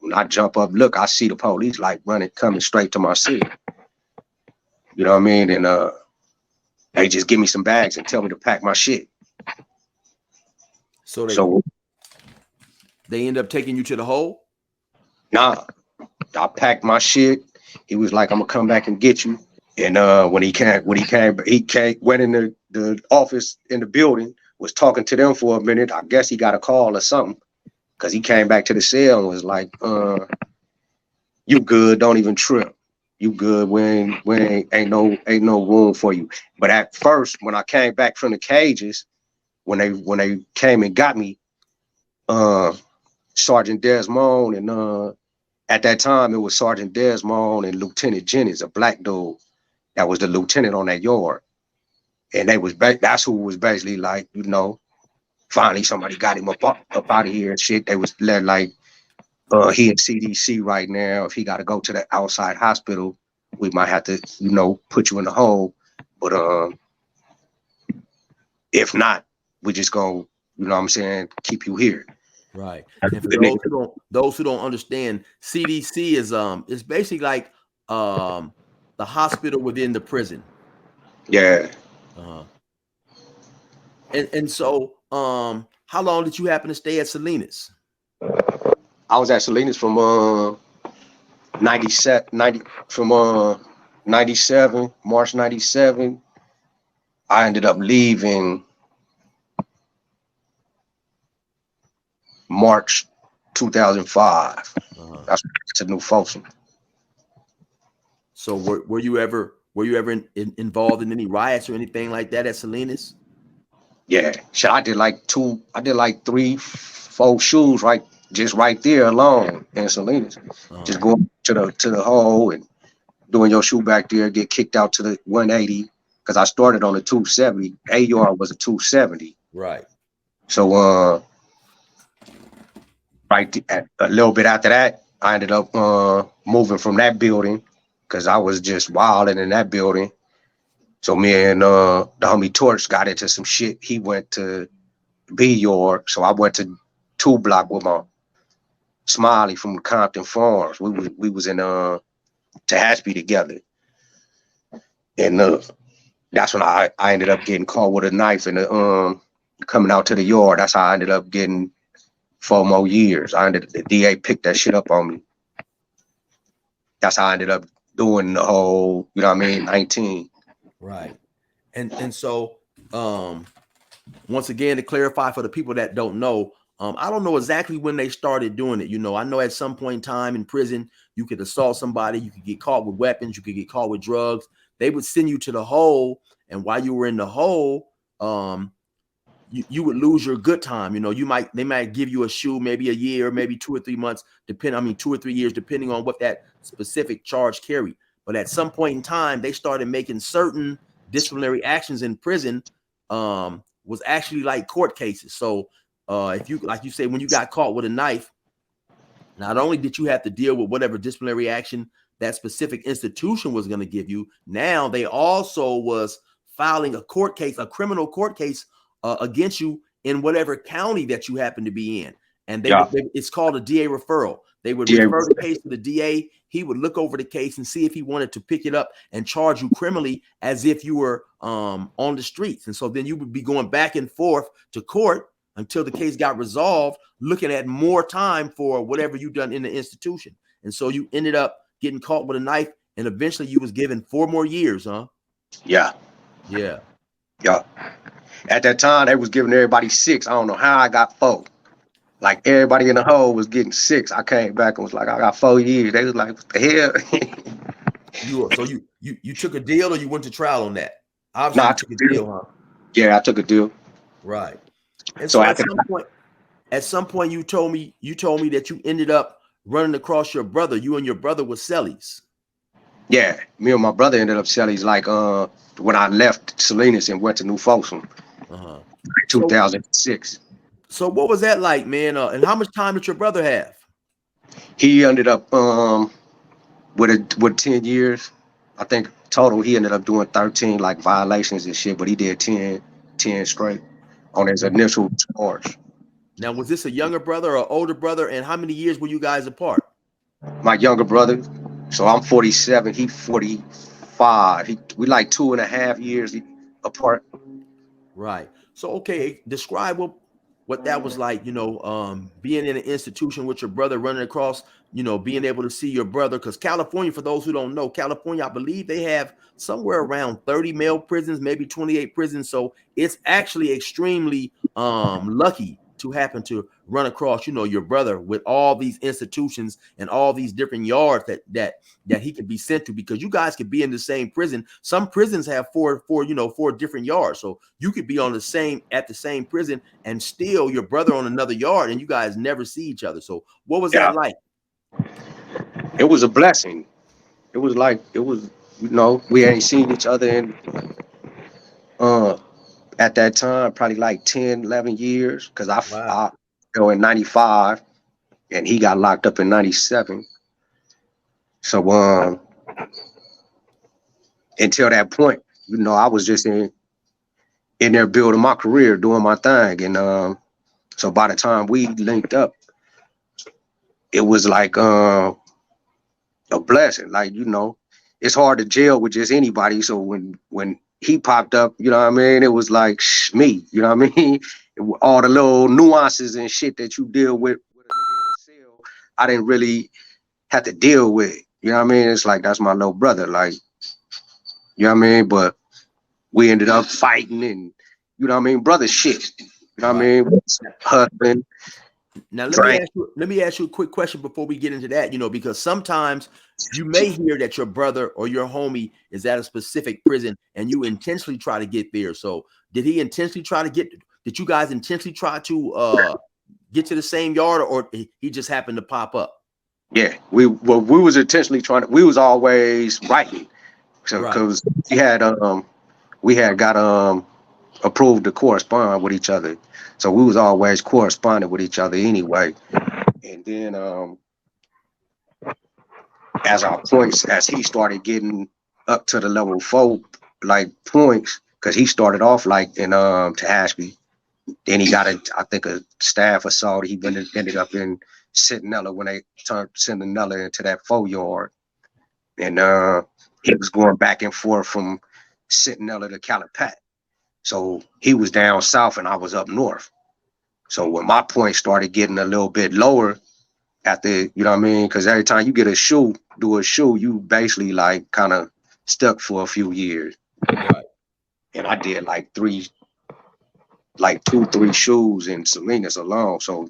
When I jump up, look, I see the police like running, coming straight to my cell. You know what I mean? And they just give me some bags and tell me to pack my shit. So they end up taking you to the hole? Nah, I packed my shit. He was like, I'm gonna come back and get you. And when he came, went in the office in the building, was talking to them for a minute. I guess he got a call or something, because he came back to the cell and was like, you good, don't even trip. You good, when ain't no room for you. But at first, when I came back from the cages, when they came and got me, Sergeant Desmond and at that time it was Sergeant Desmond and Lieutenant Jennings, a black dude that was the lieutenant on that yard. And that's who was basically like, you know, finally somebody got him up out of here and shit. They was like, he in CDC right now. If he got to go to the outside hospital, we might have to, you know, put you in the hole. But if not, we just gonna, you know what I'm saying, keep you here. Right. And for those who don't understand, CDC is it's basically like the hospital within the prison. Yeah. And so how long did you happen to stay at Salinas? I was at Salinas from 97, March 97. I ended up leaving March 2005. That's to New Folsom. So were you ever involved in any riots or anything like that at Salinas? Yeah, shit, I did like 3, 4 shoes right there alone in Salinas. Just going to the hole and doing your shoe back there, get kicked out to the 180, because I started on the 270. AR was a 270. Right. So a little bit after that, I ended up moving from that building because I was just wilding in that building. So me and the homie Torch got into some shit. He went to B Yard, so I went to 2 block with my Smiley from Compton Farms. We was in Tehachapi together, and that's when I ended up getting caught with a knife and coming out to the yard. That's how I ended up getting 4 more years. The DA picked that shit up on me. That's how I ended up doing the whole, you know what I mean, 19. Right. And so once again, to clarify for the people that don't know, I don't know exactly when they started doing it. You know, I know at some point in time in prison, you could assault somebody, you could get caught with weapons, you could get caught with drugs. They would send you to the hole, and while you were in the hole, you would lose your good time. You know, they might give you a shoe, maybe a year, maybe 2 or 3 months, 2 or 3 years, depending on what that specific charge carried. But at some point in time, they started making certain disciplinary actions in prison was actually like court cases. So if you, like you say, when you got caught with a knife, not only did you have to deal with whatever disciplinary action that specific institution was going to give you, now they also was filing a court case, a criminal court case against you in whatever county that you happen to be in. And it's called a DA referral. They would refer the case to the DA. He would look over the case and see if he wanted to pick it up and charge you criminally as if you were on the streets. And so then you would be going back and forth to court until the case got resolved, looking at more time for whatever you done in the institution. And so you ended up getting caught with a knife, and eventually you was given 4 more years, huh? Yeah. Yeah. Yeah. At that time, they was giving everybody 6. I don't know how I got 4. Like everybody in the hole was getting 6. I came back and was like, I got 4 years. They was like, what the hell? So you took a deal, or you went to trial on that? Obviously, I took a deal, huh? Yeah, I took a deal. Right. And so at some point, you told me that you ended up running across your brother. You and your brother were cellies. Yeah, me and my brother ended up cellies like when I left Salinas and went to New Folsom, 2006. So what was that like, man? And how much time did your brother have? He ended up with 10 years. I think total he ended up doing 13 like violations and shit, but he did 10 straight on his initial charge. Now, was this a younger brother or older brother? And how many years were you guys apart? My younger brother. So I'm 47. He 45. We like 2.5 years apart. Right. So, okay, describe what that was like, being in an institution with your brother running across, being able to see your brother. Because California, for those who don't know, California, I believe they have somewhere around 30 male prisons, maybe 28 prisons. So it's actually extremely lucky to happen to run across, your brother with all these institutions and all these different yards that he could be sent to, because you guys could be in the same prison. Some prisons have four different yards. So you could be at the same prison and still your brother on another yard, and you guys never see each other. So what was that like? It was a blessing. It was, we ain't seen each other in at that time, probably like 10, 11 years. Cause I go in 95 and he got locked up in 97. So, until that point, I was just in there building my career, doing my thing. And, so by the time we linked up, it was like, a blessing. Like, it's hard to jail with just anybody. So when he popped up, you know what I mean? It was like me, you know what I mean? All the little nuances and shit that you deal with a nigga in a cell, I didn't really have to deal with. You know what I mean? It's like, that's my little brother. Like, you know what I mean? But we ended up fighting and, you know what I mean? Brother shit. You know what I mean? Husband. Now let me ask you a quick question before we get into that, because sometimes you may hear that your brother or your homie is at a specific prison and you intentionally try to get there. So did you guys intentionally try to get to the same yard, or he just happened to pop up? Yeah, we was intentionally we was always writing. So because we had got approved to correspond with each other. So we was always corresponding with each other anyway. And then as he started getting up to the level 4 like points, because he started off like in Tehachapi. Then he got I think a staff assault. He ended up in Centinela when they turned Centinela into that 4 yard. And he was going back and forth from Centinela to Calif. So he was down south and I was up north. So when my points started getting a little bit lower after, you know what I mean? Because every time you get do a shoe, you basically like kind of stuck for a few years. Right. And I did like 2, 3 shoes in Salinas alone. So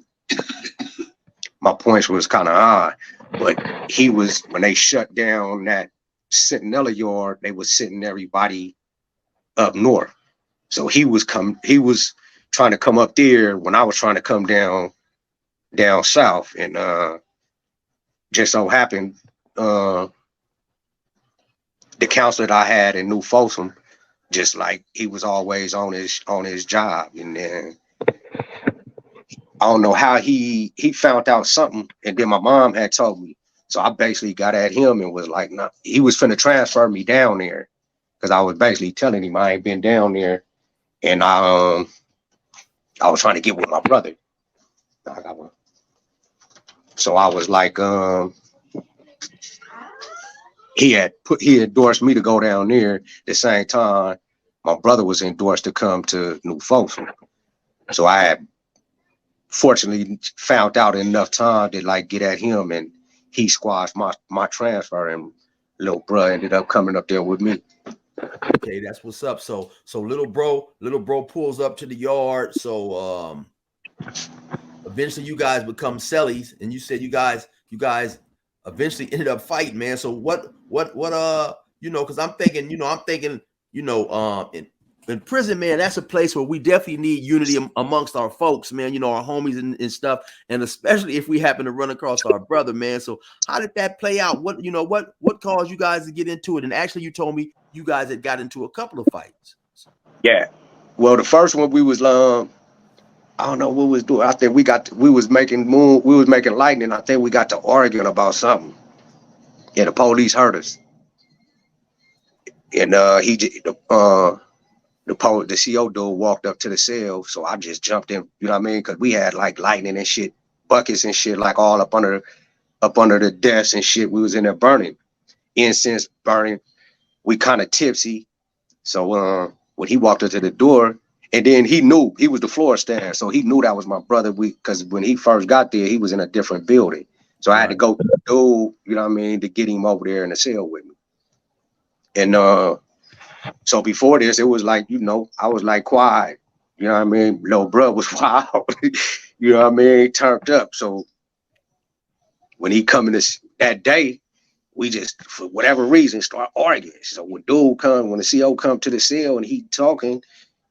my points was kind of high. But when they shut down that Centinela yard, they was sending everybody up north. So he was trying to come up there when I was trying to come down south. And just so happened the counselor that I had in New Folsom, just like he was always on his job. And then I don't know how he found out something, and then my mom had told me. So I basically got at him and was like, nah, he was finna transfer me down there, because I was basically telling him I ain't been down there. And I was trying to get with my brother. I got one. So I was like, he endorsed me to go down there. At the same time, my brother was endorsed to come to New Folsom. So I had fortunately found out enough time to like get at him, and he squashed my transfer, and little bro ended up coming up there with me. Okay, that's what's up. So little bro pulls up to the yard. So eventually you guys become cellies, and you said you guys eventually ended up fighting, man. So what because I'm thinking in prison, man, that's a place where we definitely need unity amongst our folks, man, our homies and stuff, and especially if we happen to run across our brother, man. So how did that play out? What caused you guys to get into it? And actually, you told me you guys had got into a couple of fights. Yeah. Well, the first one we was I don't know what we was doing. I think we was making lightning. I think we got to arguing about something. Yeah, the police heard us. And the the CO dude walked up to the cell, so I just jumped in, you know what I mean? Because we had like lightning and shit, buckets and shit, like all up under the desk and shit. We was in there burning, incense burning. We kind of tipsy. So when he walked up to the door, and then he knew he was the floor stand, so he knew that was my brother. Because when he first got there, he was in a different building, so I had to go to the dude, you know what I mean, to get him over there in the cell with me. And so before this, it was like, you know, I was like quiet, you know what I mean. Little bro was wild, you know what I mean, turned up. So when he come in that day, we just, for whatever reason, start arguing. So when the CO come to the cell and he talking,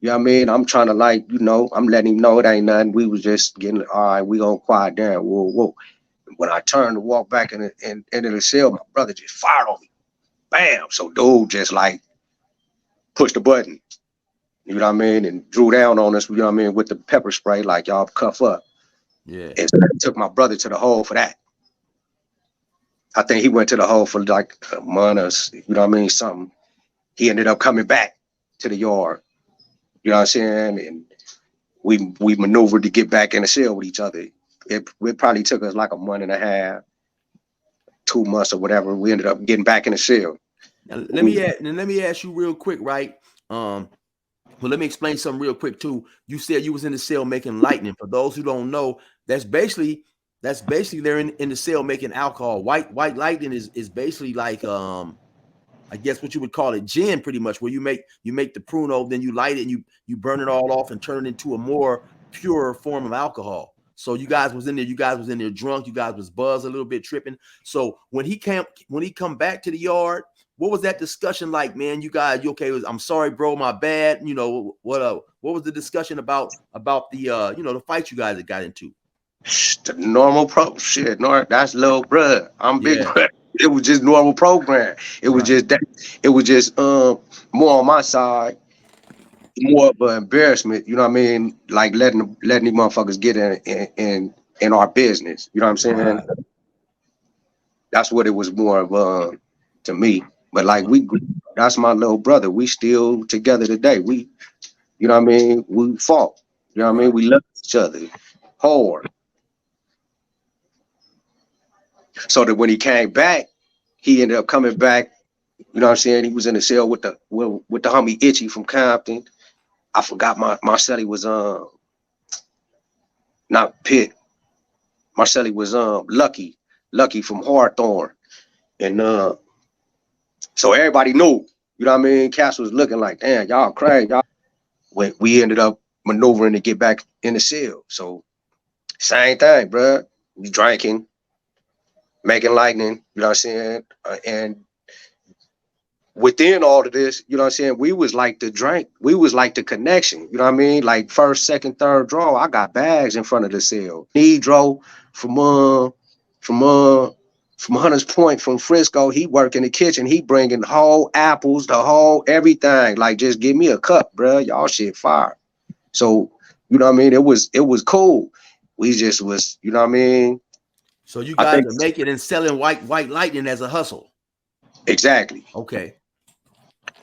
you know what I mean, I'm trying to, like, you know, I'm letting him know it ain't nothing. We was just getting, all right, we gonna quiet down. Whoa. When I turned to walk back into the cell, my brother just fired on me. Bam. So dude just like pushed the button, you know what I mean, and drew down on us, you know what I mean, with the pepper spray, like, y'all cuff up. Yeah. And so I took my brother to the hole for that. I think he went to the hole for like a month or, you know what I mean, something. He ended up coming back to the yard, you know what I'm saying? And we maneuvered to get back in the cell with each other. It probably took us like a month and a half, 2 months or whatever. We ended up getting back in the cell. Now, let me ask you real quick, right? Well, let me explain something real quick too. You said you was in the cell making lightning. For those who don't know, that's basically they're in the cell making alcohol. White lightning is basically like I guess what you would call it gin, pretty much, where you make the pruno, then you light it and you burn it all off and turn it into a more pure form of alcohol. So you guys was in there drunk, you guys was buzzed a little bit, tripping. So when he come back to the yard, what was that discussion like, man? You guys, you okay? I'm sorry, bro, my bad. You know, what was the discussion about the the fight you guys had got into? The normal shit. That's little bruh. I'm big bruh. It was just normal program. It was just that. It was just more on my side, more of an embarrassment. You know what I mean? Like letting these motherfuckers get in our business. You know what I'm saying? Right. That's what it was more of to me. But like that's my little brother. We still together today. We, you know what I mean? We fought. You know what I mean? We love each other hard. So that when he came back, he ended up coming back. You know what I'm saying? He was in the cell with the homie Itchy from Compton. I forgot my celly was not Pitt. My celly was Lucky from Hawthorne. And so everybody knew, you know what I mean? Cass was looking like, damn, y'all crazy. Y'all. When we ended up maneuvering to get back in the cell. So same thing, bro. We drinking, making lightning, you know what I'm saying? And within all of this, you know what I'm saying, we was like the drink, we was like the connection, you know what I mean? Like first, second, third draw, I got bags in front of the cell. He drove from Hunters Point, from Frisco. He work in the kitchen. He bringing whole apples, the whole everything. Like, just give me a cup, bro. Y'all shit fire. So, you know what I mean? It was cool. We just was, you know what I mean? So you guys are making and selling white lightning as a hustle. Exactly. Okay.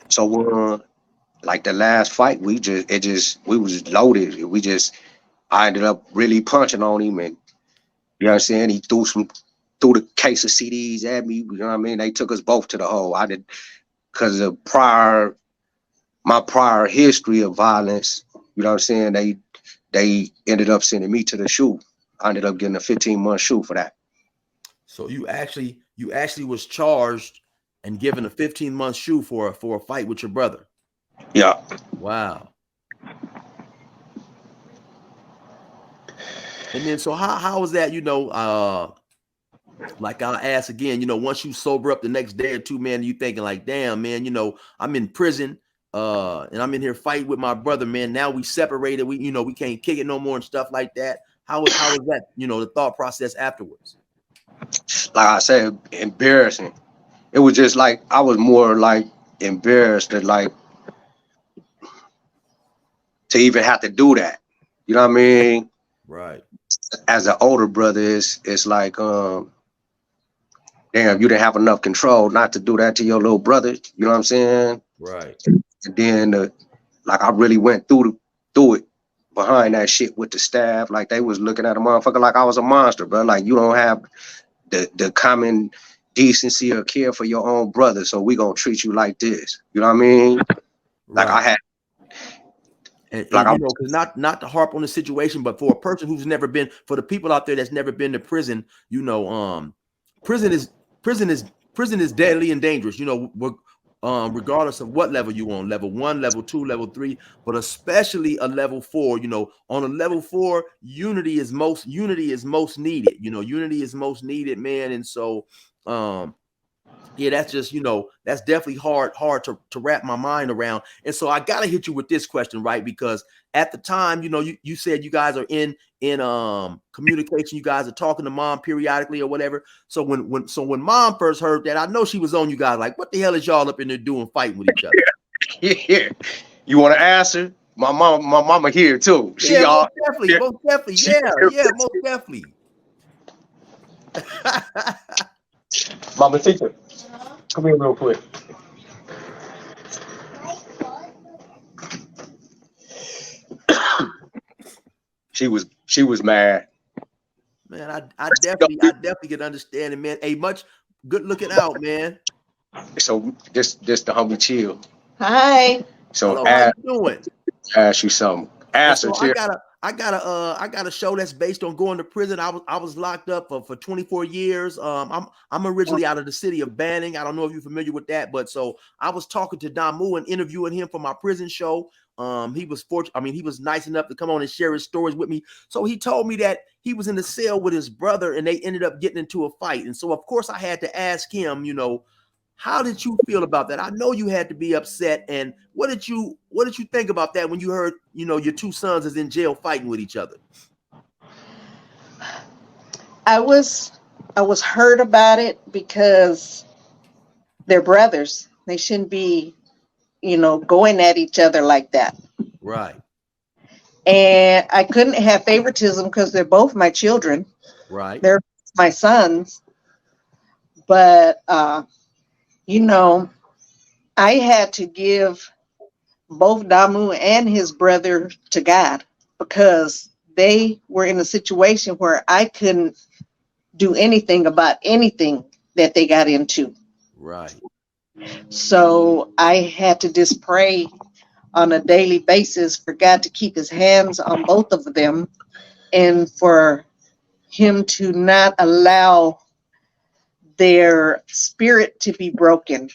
So like the last fight, we was loaded. I ended up really punching on him, and you know what I'm saying? He threw the case of CDs at me. You know what I mean? They took us both to the hole. I did, because of my prior history of violence. You know what I'm saying? They ended up sending me to the SHU. I ended up getting a 15-month SHU for that. So you actually was charged and given a 15-month SHU for a fight with your brother. Yeah. Wow. And then, so how was that? You know, like I'll ask again. You know, once you sober up the next day or two, man, you thinking like, damn, man, you know, I'm in prison, and I'm in here fighting with my brother, man. Now we separated. We can't kick it no more and stuff like that. How was that? You know, the thought process afterwards. Like I said, embarrassing. It was just like I was more like embarrassed that, like, to even have to do that. You know what I mean? Right. As an older brother, it's like, damn, you didn't have enough control not to do that to your little brother. You know what I'm saying? Right. And then like I really went through it behind that shit with the staff. Like they was looking at a motherfucker like I was a monster, bro. Like you don't have the common decency or care for your own brother, so we gonna treat you like this. You know what I mean? Like Right. I had, and like you know, because not to harp on the situation, but for a person who's never been, for the people out there that's never been to prison, you know, prison is deadly and dangerous. You know, regardless of what level you on, level 1, level 2, level 3, but especially a level 4. You know, on a level 4, unity is most needed. You know, unity is most needed, man. And so, yeah, that's just, you know, that's definitely hard to wrap my mind around. And so I gotta hit you with this question, right? Because at the time, you know, you said you guys are in communication, you guys are talking to mom periodically or whatever. So when mom first heard that, I know she was on you guys like, what the hell is y'all up in there doing, fighting with each other? yeah. You want to answer? My mama here too. She Yeah, all most definitely. Yeah, most definitely. Mama teacher, come here real quick. She was mad. Man, I definitely can understand it, man. Hey, much good looking out, man. So just the homie chill. Hi. So Hello, how you doing? ask you something. And Ask her. so I got a show that's based on going to prison. I was locked up for 24 years. I'm originally out of the city of Banning. I don't know if you're familiar with that, but so I was talking to Damu and interviewing him for my prison show. He was nice enough to come on and share his stories with me. So he told me that he was in the cell with his brother and they ended up getting into a fight. And so of course I had to ask him, you know, how did you feel about that? I know you had to be upset. And what did you think about that when you heard, you know, your two sons is in jail fighting with each other? I was hurt about it because they're brothers. They shouldn't be, you know, going at each other like that. Right. And I couldn't have favoritism because they're both my children. Right. They're my sons. But you know, I had to give both Damu and his brother to God because they were in a situation where I couldn't do anything about anything that they got into. Right. So I had to just pray on a daily basis for God to keep his hands on both of them and for him to not allow their spirit to be broken.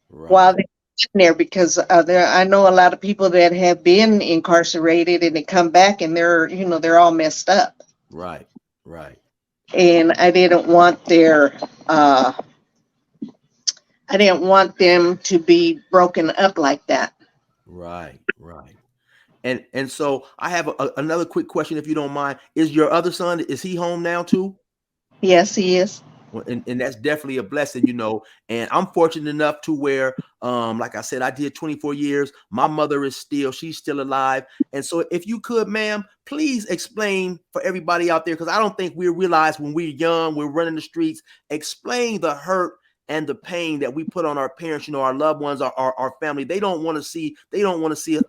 Right. While they're in there, because I know a lot of people that have been incarcerated and they come back and they're all messed up. Right. Right. And I didn't want them to be broken up like that. Right. Right. And so I have another quick question, if you don't mind. Is your other son, is he home now too? Yes, he is. Well, and that's definitely a blessing, you know. And I'm fortunate enough to where, like I said, I did 24 years. My mother she's still alive. And so if you could, ma'am, please explain for everybody out there, because I don't think we realize when we're young, we're running the streets, explain the hurt and the pain that we put on our parents, you know, our loved ones, our family. They don't want to see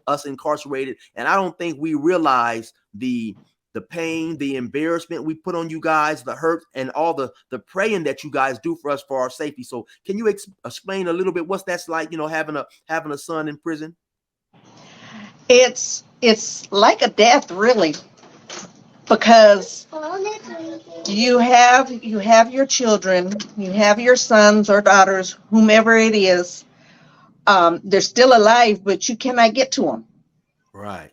us incarcerated. And I don't think we realize the pain, the embarrassment we put on you guys, the hurt, and all the praying that you guys do for us for our safety. So can you explain a little bit what's that's like, you know, having a son in prison? It's like a death, really, because you have your children, you have your sons or daughters, whomever it is. They're still alive, but you cannot get to them. Right.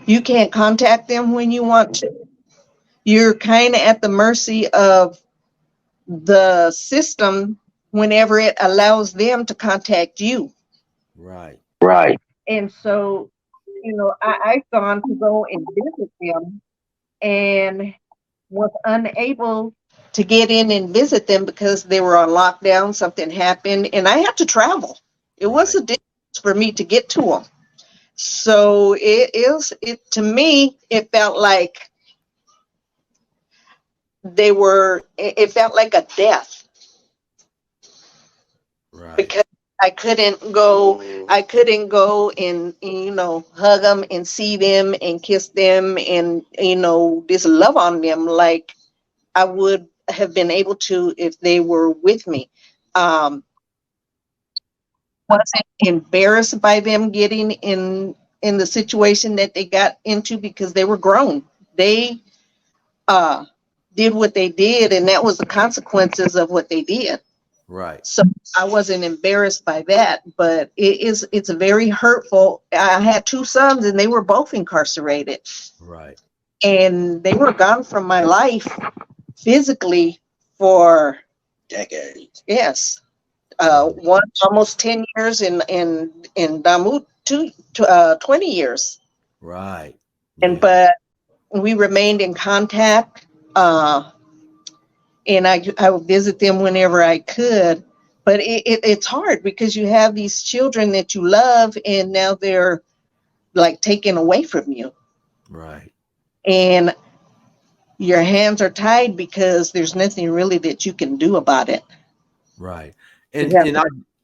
You can't contact them when you want to. You're kind of at the mercy of the system whenever it allows them to contact you. Right. Right. And so, you know, I've gone to go and visit them and was unable to get in and visit them because they were on lockdown. Something happened and I had to travel. It was a distance for me to get to them. So to me, it felt like it felt like a death. Right. Because I couldn't go. I couldn't go and hug them and see them and kiss them and just love on them like I would have been able to if they were with me. Um, wasn't embarrassed by them getting in the situation that they got into because they were grown. They uh, did what they did, and that was the consequences of what they did. Right. So I wasn't embarrassed by that, but it's very hurtful. I had two sons and they were both incarcerated Right. and they were gone from my life physically for Decades. yes. One almost 10 years in Damu 20 years. Right. And Yeah. but we remained in contact. And I would visit them whenever I could. But it's hard because you have these children that you love, and now they're like taken away from you, Right. and your hands are tied because there's nothing really that you can do about it. Right. You have And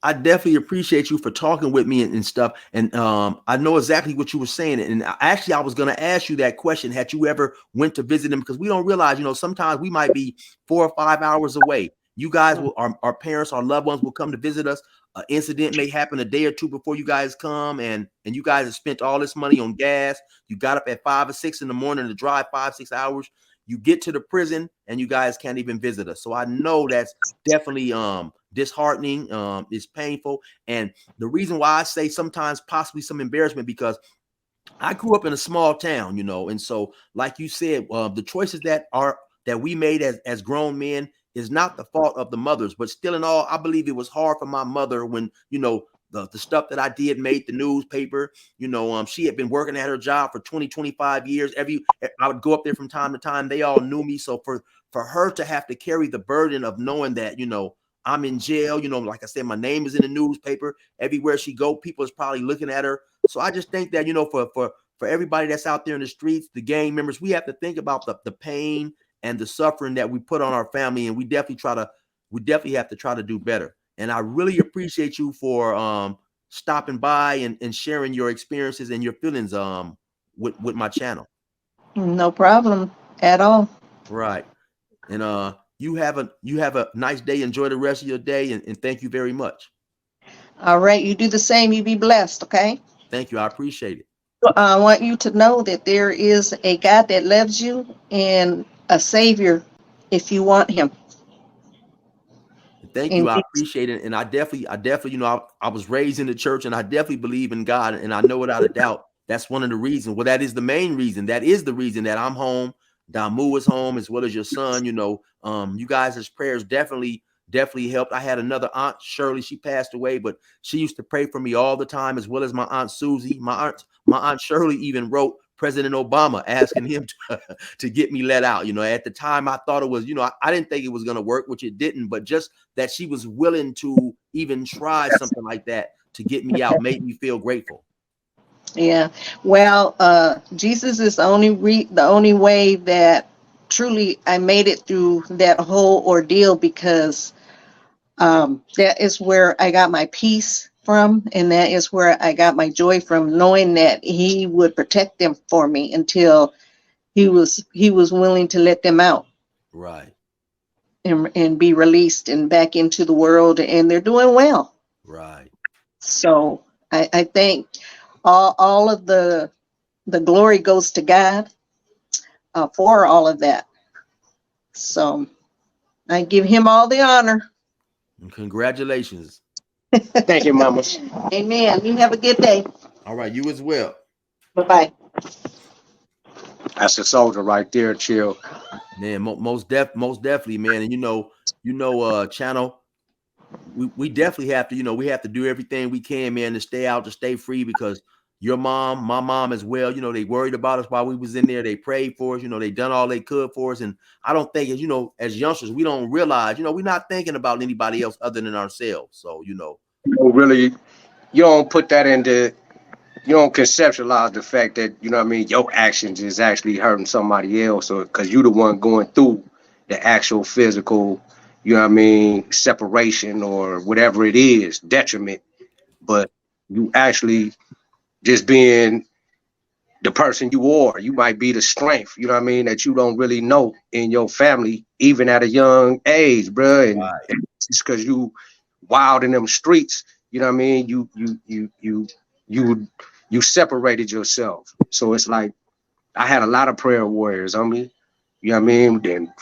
I definitely appreciate you for talking with me and stuff. And I know exactly what you were saying. And actually, I was going to ask you that question. Had you ever went to visit them? Because we don't realize, sometimes we might be 4 or 5 hours away. You guys will, our parents, our loved ones will come to visit us. An incident may happen a day or two before you guys come, and you guys have spent all this money on gas. You got up at 5 or 6 in the morning to drive 5-6 hours. You get to the prison and you guys can't even visit us. So I know that's definitely disheartening. It's painful. And the reason why I say sometimes possibly some embarrassment, because I grew up in a small town, and so like you said, the choices that we made as grown men is not the fault of the mothers, but still in all, I believe it was hard for my mother when, the stuff that I did made the newspaper. She had been working at her job for 20-25 years. I would go up there from time to time. They all knew me. So for her to have to carry the burden of knowing that, I'm in jail, like I said, my name is in the newspaper. Everywhere she go, people is probably looking at her. So I just think that, for everybody that's out there in the streets, the gang members, we have to think about the pain and the suffering that we put on our family. And we definitely have to try to do better. And I really appreciate you for stopping by and sharing your experiences and your feelings with my channel. no problem at all. Right. And you have a nice day. Enjoy the rest of your day, and thank you very much. All right, you do the same. You be blessed, okay? Thank you. I appreciate it. I want you to know that there is a God that loves you and a Savior if you want Him. Thank you. And I appreciate it. And I definitely, I was raised in the church, and I definitely believe in God. And I know without a doubt, that's one of the reasons. Well, that is the main reason. That is the reason that I'm home. Damu is home, as well as your son. You guys' prayers definitely helped. I had another aunt, Shirley. She passed away, but she used to pray for me all the time, as well as my aunt Susie. My aunt Shirley even wrote President Obama asking him to get me let out. At the time I thought it was, I didn't think it was going to work, which it didn't, but just that she was willing to even try something like that to get me out made me feel grateful. yeah, well, Jesus is the only way that truly I made it through that whole ordeal, because that is where I got my peace from, and that is where I got my joy from, knowing that He would protect them for me until he was willing to let them out. Right. And be released and back into the world, and they're doing well. Right. So I think all of the glory goes to God for all of that. So I give Him all the honor. And congratulations. Thank you, Mama. Amen. You have a good day. All right. You as well. Bye-bye. That's a soldier right there, Chill. Man, most definitely, man. And channel, we definitely have to, we have to do everything we can, man, to stay out, to stay free, because your mom, my mom as well, they worried about us while we was in there. They prayed for us, they done all they could for us. And I don't think, as youngsters, we don't realize, we're not thinking about anybody else other than ourselves. So, Really, you don't put that into, you don't conceptualize the fact that, your actions is actually hurting somebody else, or because you're the one going through the actual physical, you know what I mean, separation or whatever it is, detriment, but you actually just being the person you are. You might be the strength, you know what I mean, that you don't really know in your family, even at a young age, bro. And it's because you wild in them streets, you know what I mean. You separated yourself. So it's like I had a lot of prayer warriors on me, you know what I mean. Then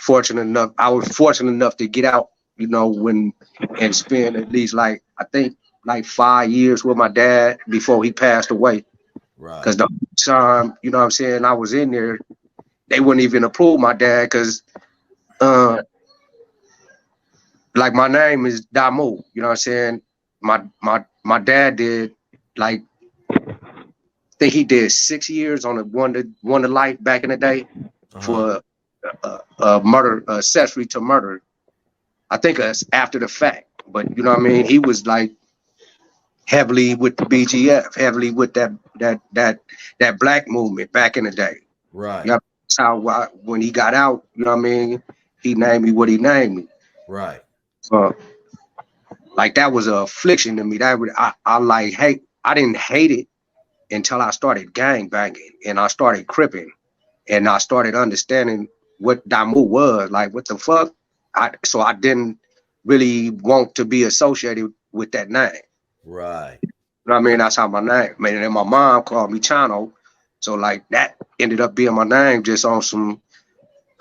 I was fortunate enough to get out, you know, and spend at least like I think like 5 years with my dad before he passed away. Because the time, you know what I'm saying, I was in there, they wouldn't even approve my dad because, like, my name is Damu, you know what I'm saying? My dad did, like, I think he did 6 years on a one to life back in the day for murder, accessory to murder. I think it's after the fact, but you know what I mean? He was like heavily with the BGF, heavily with that black movement back in the day. Right. Yeah, that's how when he got out, you know what I mean, he named me what he named me. Right. Like that was an affliction to me. I like hate. I didn't hate it until I started gang banging and I started cripping and I started understanding what Damu was. Like what the fuck? So I didn't really want to be associated with that name. Right. You know what I mean? That's how my name. Man, and then my mom called me Chano. So like that ended up being my name just on some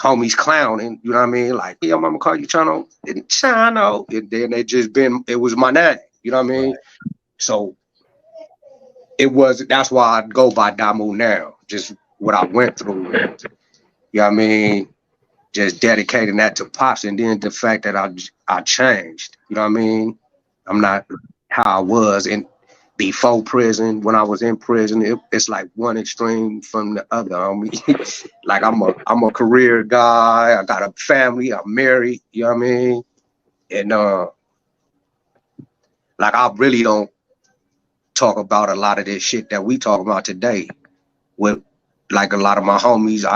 homies clowning, you know what I mean? Like, yeah, mama call you Chano, and Chano. And then it was my name, you know what I mean? Right. So that's why I go by Damu now, just what I went through. You know what I mean? Just dedicating that to Pops, and then the fact that I changed, you know what I mean? I'm not how I was before prison. When I was in prison, it's like one extreme from the other. I mean, like I'm a career guy. I got a family. I'm married. You know what I mean? And like I really don't talk about a lot of this shit that we talk about today. With like a lot of my homies,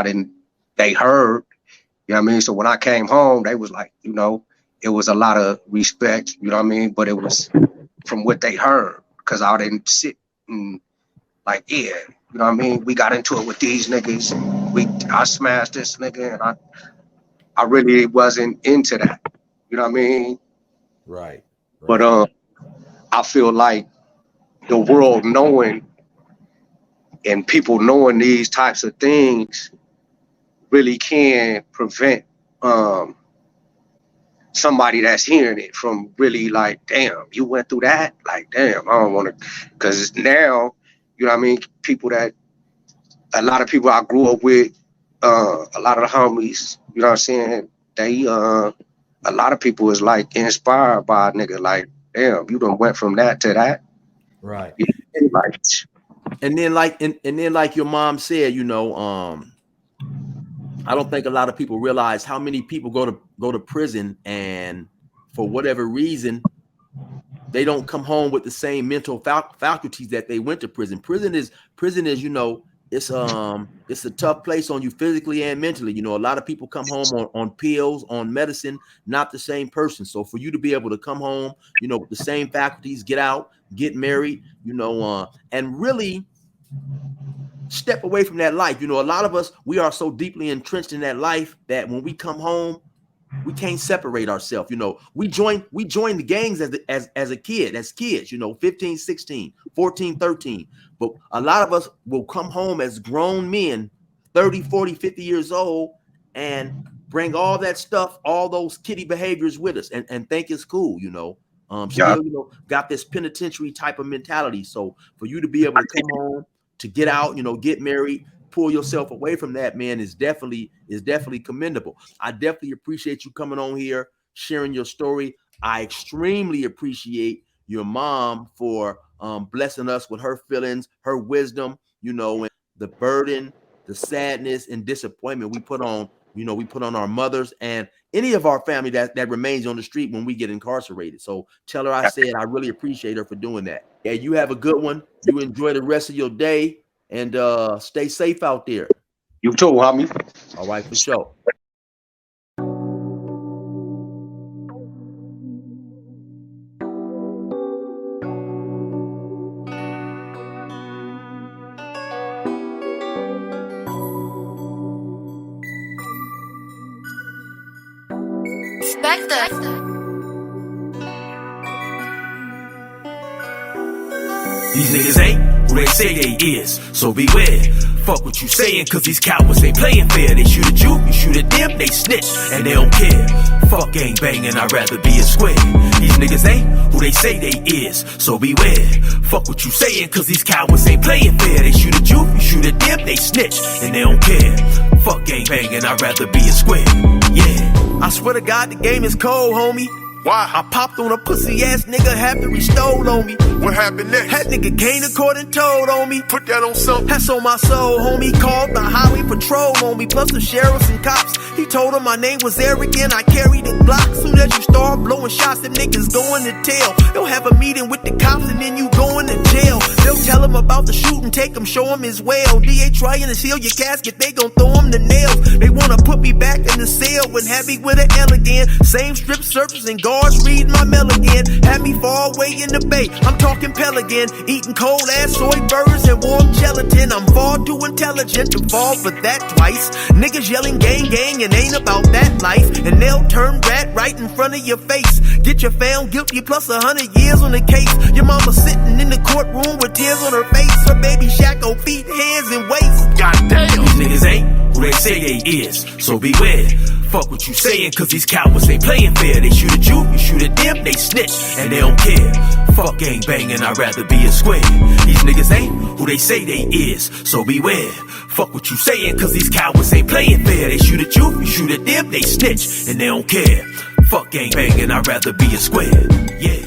they heard. You know what I mean? So when I came home, they was like, you know, it was a lot of respect. You know what I mean? But it was from what they heard. Because I didn't sit and like, yeah, you know what I mean? We got into it with these niggas. I smashed this nigga, and I really wasn't into that. You know what I mean? Right. But I feel like the world knowing and people knowing these types of things really can prevent somebody that's hearing it from really like, damn, you went through that? Like, damn, I don't want to, because now, you know what I mean, a lot of people I grew up with, a lot of the homies, you know what I'm saying, a lot of people is like inspired by a nigga, like, damn, you done went from that to that. Right. Like, and then like your mom said, you know, I don't think a lot of people realize how many people go to prison, and for whatever reason, they don't come home with the same mental faculties that they went to prison. Prison is, you know, it's a tough place on you physically and mentally. You know, a lot of people come home on pills, on medicine, not the same person. So for you to be able to come home, you know, with the same faculties, get out, get married, you know, and really step away from that life. You know, a lot of us, we are so deeply entrenched in that life that when we come home, we can't separate ourselves. You know, we join the gangs as kids, you know, 15, 16, 14, 13. But a lot of us will come home as grown men, 30, 40, 50 years old, and bring all that stuff, all those kiddie behaviors with us and think it's cool, you know. Still, you know, got this penitentiary type of mentality. So for you to be able to come home, to get out, you know, get married, pull yourself away from that, man, is definitely commendable. I definitely appreciate you coming on here, sharing your story. I extremely appreciate your mom for blessing us with her feelings, her wisdom, you know, and the burden, the sadness and disappointment we put on, you know, we put on our mothers and any of our family that remains on the street when we get incarcerated. So tell her I said I really appreciate her for doing that. Yeah, you have a good one. You enjoy the rest of your day and stay safe out there. You too, homie. All right, for sure. perspective. These niggas ain't who they say they is, so beware. Fuck what you saying, cause these cowards ain't playing fair. They shoot at you shoot at them, they snitch, and they don't care. Fuck gang banging, I'd rather be a square. These niggas ain't who they say they is, so beware. Fuck what you saying, cause these cowards ain't playing fair. They shoot at you shoot at them, they snitch, and they don't care. Fuck gang banging, I'd rather be a square. Yeah, I swear to God, the game is cold, homie. Why? I popped on a pussy ass nigga after he stole on me. What happened next? That nigga came to court and told on me. Put that on something. That's on my soul, homie. Called the highway patrol on me, plus the sheriffs and cops. He told him my name was Eric and I carried the Glock. Soon as you start blowing shots, them niggas going to jail. They'll have a meeting with the cops and then you going to jail. They'll tell him about the shooting, take him, show him his well. DA trying to seal your casket, they gon' throw him the nails. They wanna put me back in the cell and have me with an L again. Same strip searches and guards reading my mail again. Had me far away in the bay, I'm talking Pelican. Eating cold ass soy burgers and warm gelatin. I'm far too intelligent to fall for that twice. Niggas yelling gang gang and ain't about that life. And they'll turn rat right in front of your face. Get you found guilty plus 100 years on the case. Your mama sitting in the courtroom with tears on her face. Her baby shackle feet, hands and waist. Goddamn. These niggas ain't who they say they is, so beware. Fuck what you saying, cause these cowards ain't playing fair. They shoot at you shoot at them, they snitch, and they don't care. Fuck gang banging, I'd rather be a square. These niggas ain't who they say they is, so beware. Fuck what you saying, cause these cowards ain't playing fair. They shoot at you shoot at them, they snitch, and they don't care. Fuck gang banging, I'd rather be a square. Yeah.